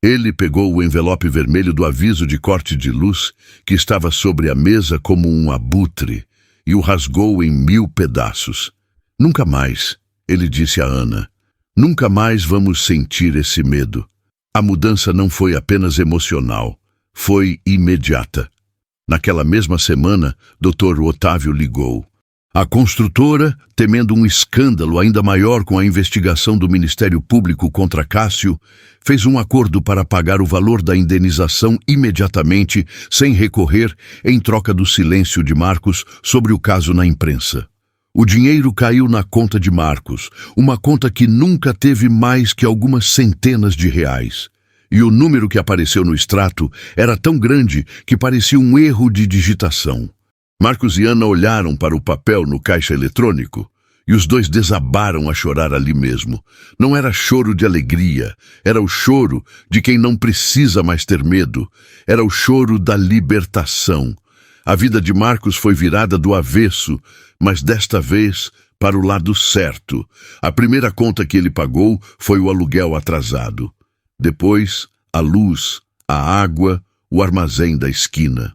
Ele pegou o envelope vermelho do aviso de corte de luz, que estava sobre a mesa como um abutre, e o rasgou em 1000 pedaços. Nunca mais, ele disse a Ana, nunca mais vamos sentir esse medo. A mudança não foi apenas emocional, foi imediata. Naquela mesma semana, Dr. Otávio ligou. A construtora, temendo um escândalo ainda maior com a investigação do Ministério Público contra Cássio, fez um acordo para pagar o valor da indenização imediatamente, sem recorrer, em troca do silêncio de Marcos sobre o caso na imprensa. O dinheiro caiu na conta de Marcos, uma conta que nunca teve mais que algumas centenas de reais. E o número que apareceu no extrato era tão grande que parecia um erro de digitação. Marcos e Ana olharam para o papel no caixa eletrônico e os dois desabaram a chorar ali mesmo. Não era choro de alegria, era o choro de quem não precisa mais ter medo. Era o choro da libertação. A vida de Marcos foi virada do avesso, mas desta vez para o lado certo. A primeira conta que ele pagou foi o aluguel atrasado. Depois, a luz, a água, o armazém da esquina.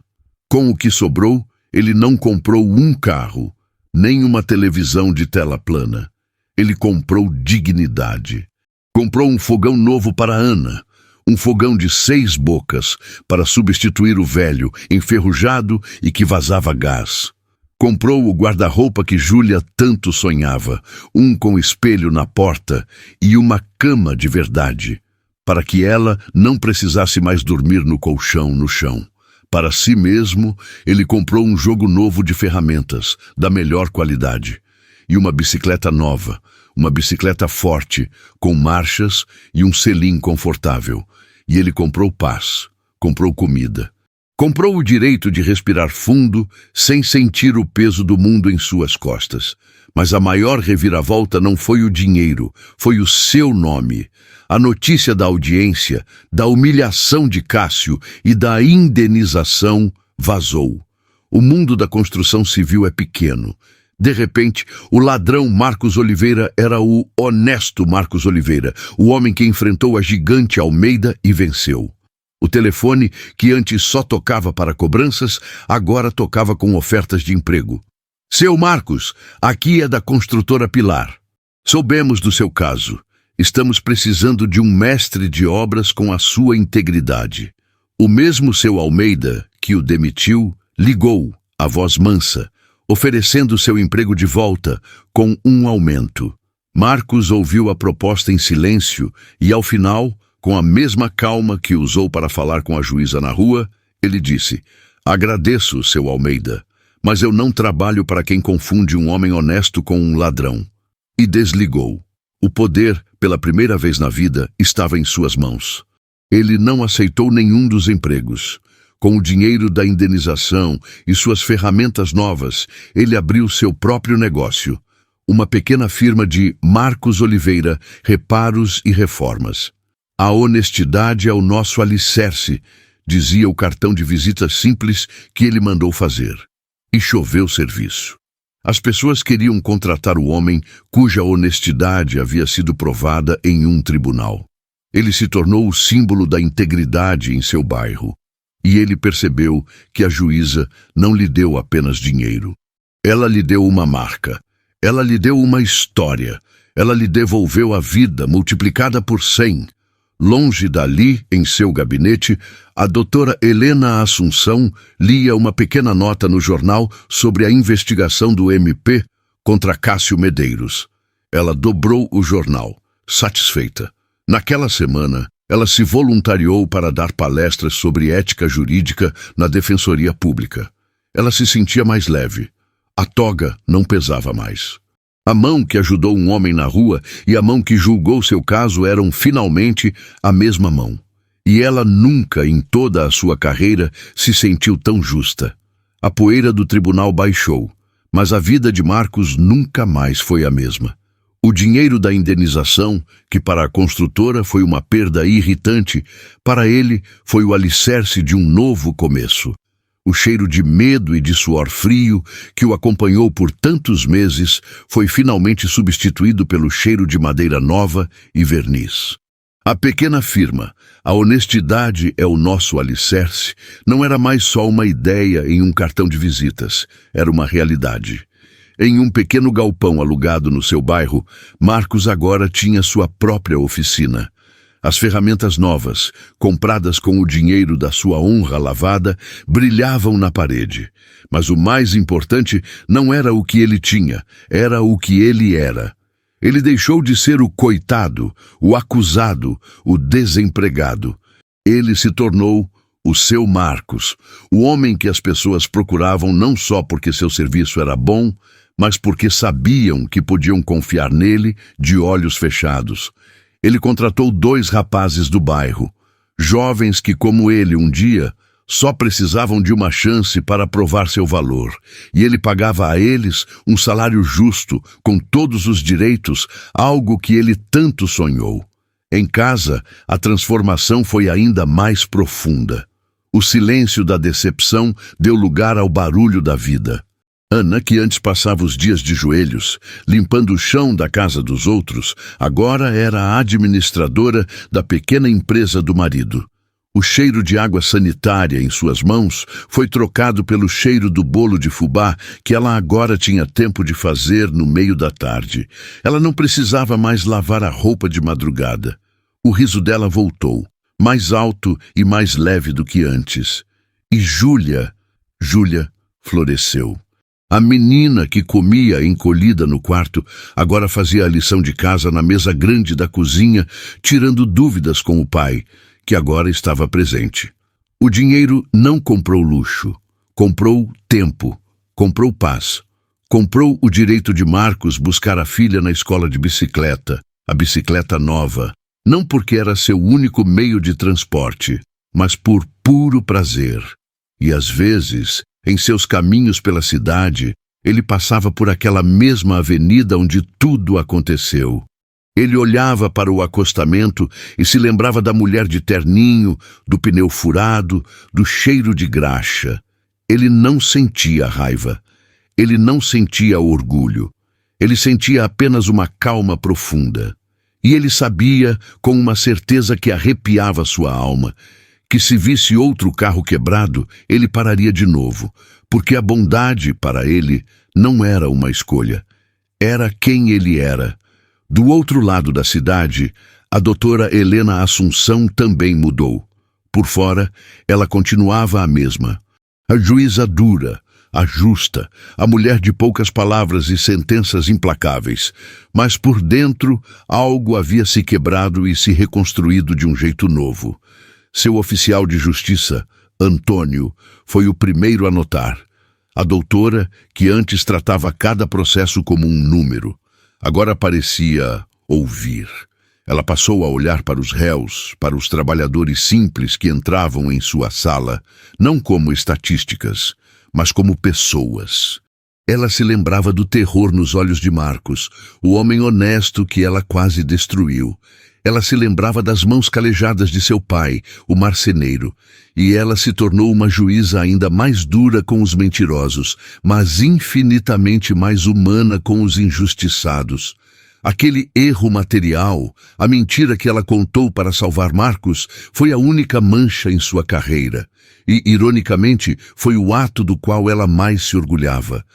Com o que sobrou, ele não comprou um carro, nem uma televisão de tela plana. Ele comprou dignidade. Comprou um fogão novo para Ana, um fogão de 6 bocas para substituir o velho, enferrujado e que vazava gás. Comprou o guarda-roupa que Júlia tanto sonhava, um com espelho na porta e uma cama de verdade, para que ela não precisasse mais dormir no colchão no chão. Para si mesmo, ele comprou um jogo novo de ferramentas, da melhor qualidade, e uma bicicleta nova, uma bicicleta forte, com marchas e um selim confortável. E ele comprou paz, comprou comida. Comprou o direito de respirar fundo, sem sentir o peso do mundo em suas costas. Mas a maior reviravolta não foi o dinheiro, foi o seu nome. A notícia da audiência, da humilhação de Cássio e da indenização vazou. O mundo da construção civil é pequeno. De repente, o ladrão Marcos Oliveira era o honesto Marcos Oliveira, o homem que enfrentou a gigante Almeida e venceu. O telefone, que antes só tocava para cobranças, agora tocava com ofertas de emprego. Seu Marcos, aqui é da construtora Pilar. Soubemos do seu caso. Estamos precisando de um mestre de obras com a sua integridade. O mesmo seu Almeida, que o demitiu, ligou, a voz mansa, oferecendo seu emprego de volta, com um aumento. Marcos ouviu a proposta em silêncio e, ao final, com a mesma calma que usou para falar com a juíza na rua, ele disse: "Agradeço, seu Almeida, mas eu não trabalho para quem confunde um homem honesto com um ladrão." E desligou. O poder, pela primeira vez na vida, estava em suas mãos. Ele não aceitou nenhum dos empregos. Com o dinheiro da indenização e suas ferramentas novas, ele abriu seu próprio negócio, uma pequena firma de Marcos Oliveira, Reparos e Reformas. "A honestidade é o nosso alicerce", dizia o cartão de visita simples que ele mandou fazer. E choveu serviço. As pessoas queriam contratar o homem cuja honestidade havia sido provada em um tribunal. Ele se tornou o símbolo da integridade em seu bairro. E ele percebeu que a juíza não lhe deu apenas dinheiro. Ela lhe deu uma marca. Ela lhe deu uma história. Ela lhe devolveu a vida multiplicada por 100. Longe dali, em seu gabinete, a doutora Helena Assunção lia uma pequena nota no jornal sobre a investigação do MP contra Cássio Medeiros. Ela dobrou o jornal, satisfeita. Naquela semana, ela se voluntariou para dar palestras sobre ética jurídica na Defensoria Pública. Ela se sentia mais leve. A toga não pesava mais. A mão que ajudou um homem na rua e a mão que julgou seu caso eram finalmente a mesma mão. E ela nunca, em toda a sua carreira, se sentiu tão justa. A poeira do tribunal baixou, mas a vida de Marcos nunca mais foi a mesma. O dinheiro da indenização, que para a construtora foi uma perda irritante, para ele foi o alicerce de um novo começo. O cheiro de medo e de suor frio, que o acompanhou por tantos meses, foi finalmente substituído pelo cheiro de madeira nova e verniz. A pequena firma, "A honestidade é o nosso alicerce", não era mais só uma ideia em um cartão de visitas, era uma realidade. Em um pequeno galpão alugado no seu bairro, Marcos agora tinha sua própria oficina. As ferramentas novas, compradas com o dinheiro da sua honra lavada, brilhavam na parede. Mas o mais importante não era o que ele tinha, era o que ele era. Ele deixou de ser o coitado, o acusado, o desempregado. Ele se tornou o seu Marcos, o homem que as pessoas procuravam não só porque seu serviço era bom, mas porque sabiam que podiam confiar nele de olhos fechados. Ele contratou 2 rapazes do bairro, jovens que, como ele um dia, só precisavam de uma chance para provar seu valor, e ele pagava a eles um salário justo, com todos os direitos, algo que ele tanto sonhou. Em casa, a transformação foi ainda mais profunda. O silêncio da decepção deu lugar ao barulho da vida. Ana, que antes passava os dias de joelhos, limpando o chão da casa dos outros, agora era a administradora da pequena empresa do marido. O cheiro de água sanitária em suas mãos foi trocado pelo cheiro do bolo de fubá que ela agora tinha tempo de fazer no meio da tarde. Ela não precisava mais lavar a roupa de madrugada. O riso dela voltou, mais alto e mais leve do que antes. E Júlia floresceu. A menina que comia encolhida no quarto agora fazia a lição de casa na mesa grande da cozinha, tirando dúvidas com o pai, que agora estava presente. O dinheiro não comprou luxo, comprou tempo, comprou paz. Comprou o direito de Marcos buscar a filha na escola de bicicleta, a bicicleta nova, não porque era seu único meio de transporte, mas por puro prazer. E às vezes, em seus caminhos pela cidade, ele passava por aquela mesma avenida onde tudo aconteceu. Ele olhava para o acostamento e se lembrava da mulher de terninho, do pneu furado, do cheiro de graxa. Ele não sentia raiva. Ele não sentia orgulho. Ele sentia apenas uma calma profunda. E ele sabia, com uma certeza que arrepiava sua alma, que se visse outro carro quebrado, ele pararia de novo, porque a bondade, para ele, não era uma escolha. Era quem ele era. Do outro lado da cidade, a doutora Helena Assunção também mudou. Por fora, ela continuava a mesma. A juíza dura, a justa, a mulher de poucas palavras e sentenças implacáveis. Mas por dentro, algo havia se quebrado e se reconstruído de um jeito novo. Seu oficial de justiça, Antônio, foi o primeiro a notar. A doutora, que antes tratava cada processo como um número, agora parecia ouvir. Ela passou a olhar para os réus, para os trabalhadores simples que entravam em sua sala, não como estatísticas, mas como pessoas. Ela se lembrava do terror nos olhos de Marcos, o homem honesto que ela quase destruiu. Ela se lembrava das mãos calejadas de seu pai, o marceneiro, e ela se tornou uma juíza ainda mais dura com os mentirosos, mas infinitamente mais humana com os injustiçados. Aquele erro material, a mentira que ela contou para salvar Marcos, foi a única mancha em sua carreira. E, ironicamente, foi o ato do qual ela mais se orgulhava.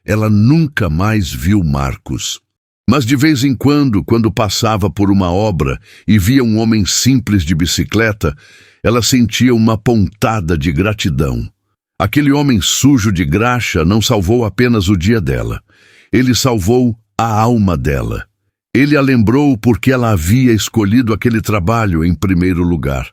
Ela nunca mais viu Marcos. Mas de vez em quando passava por uma obra e via um homem simples de bicicleta, ela sentia uma pontada de gratidão. Aquele homem sujo de graxa não salvou apenas o dia dela. Ele salvou a alma dela. Ele a lembrou porque ela havia escolhido aquele trabalho em primeiro lugar.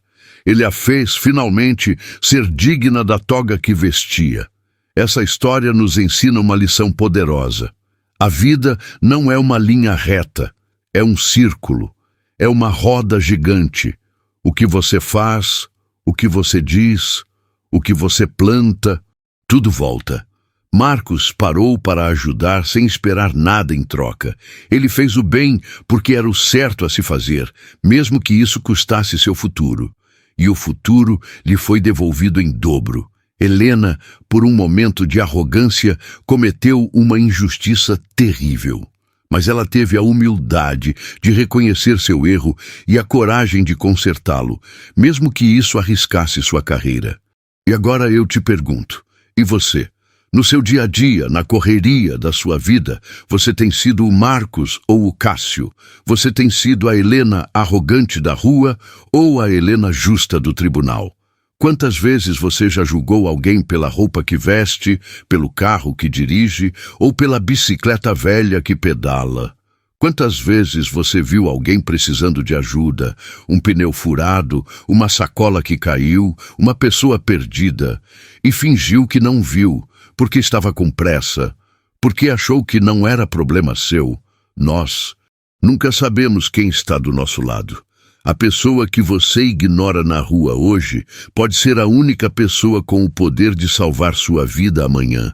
Ele a fez, finalmente, ser digna da toga que vestia. Essa história nos ensina uma lição poderosa. A vida não é uma linha reta, é um círculo, é uma roda gigante. O que você faz, o que você diz, o que você planta, tudo volta. Marcos parou para ajudar sem esperar nada em troca. Ele fez o bem porque era o certo a se fazer, mesmo que isso custasse seu futuro. E o futuro lhe foi devolvido em dobro. Helena, por um momento de arrogância, cometeu uma injustiça terrível. Mas ela teve a humildade de reconhecer seu erro e a coragem de consertá-lo, mesmo que isso arriscasse sua carreira. E agora eu te pergunto, e você? No seu dia a dia, na correria da sua vida, você tem sido o Marcos ou o Cássio? Você tem sido a Helena arrogante da rua ou a Helena justa do tribunal? Quantas vezes você já julgou alguém pela roupa que veste, pelo carro que dirige ou pela bicicleta velha que pedala? Quantas vezes você viu alguém precisando de ajuda, um pneu furado, uma sacola que caiu, uma pessoa perdida, e fingiu que não viu, porque estava com pressa, porque achou que não era problema seu. Nós nunca sabemos quem está do nosso lado. A pessoa que você ignora na rua hoje pode ser a única pessoa com o poder de salvar sua vida amanhã.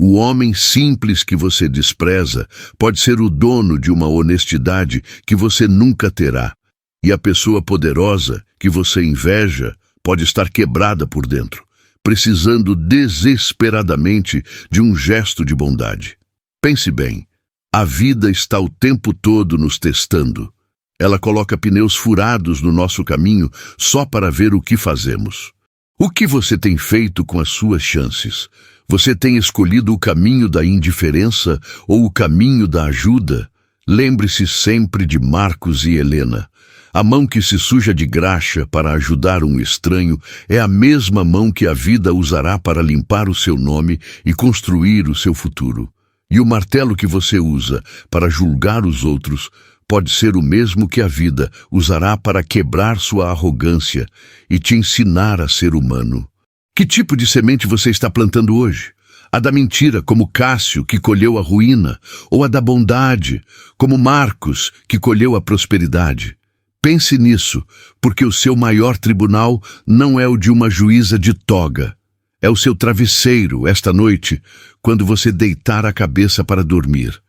O homem simples que você despreza pode ser o dono de uma honestidade que você nunca terá. E a pessoa poderosa que você inveja pode estar quebrada por dentro, precisando desesperadamente de um gesto de bondade. Pense bem, a vida está o tempo todo nos testando. Ela coloca pneus furados no nosso caminho só para ver o que fazemos. O que você tem feito com as suas chances? Você tem escolhido o caminho da indiferença ou o caminho da ajuda? Lembre-se sempre de Marcos e Helena. A mão que se suja de graxa para ajudar um estranho é a mesma mão que a vida usará para limpar o seu nome e construir o seu futuro. E o martelo que você usa para julgar os outros pode ser o mesmo que a vida usará para quebrar sua arrogância e te ensinar a ser humano. Que tipo de semente você está plantando hoje? A da mentira, como Cássio, que colheu a ruína, ou a da bondade, como Marcos, que colheu a prosperidade? Pense nisso, porque o seu maior tribunal não é o de uma juíza de toga. É o seu travesseiro, esta noite, quando você deitar a cabeça para dormir.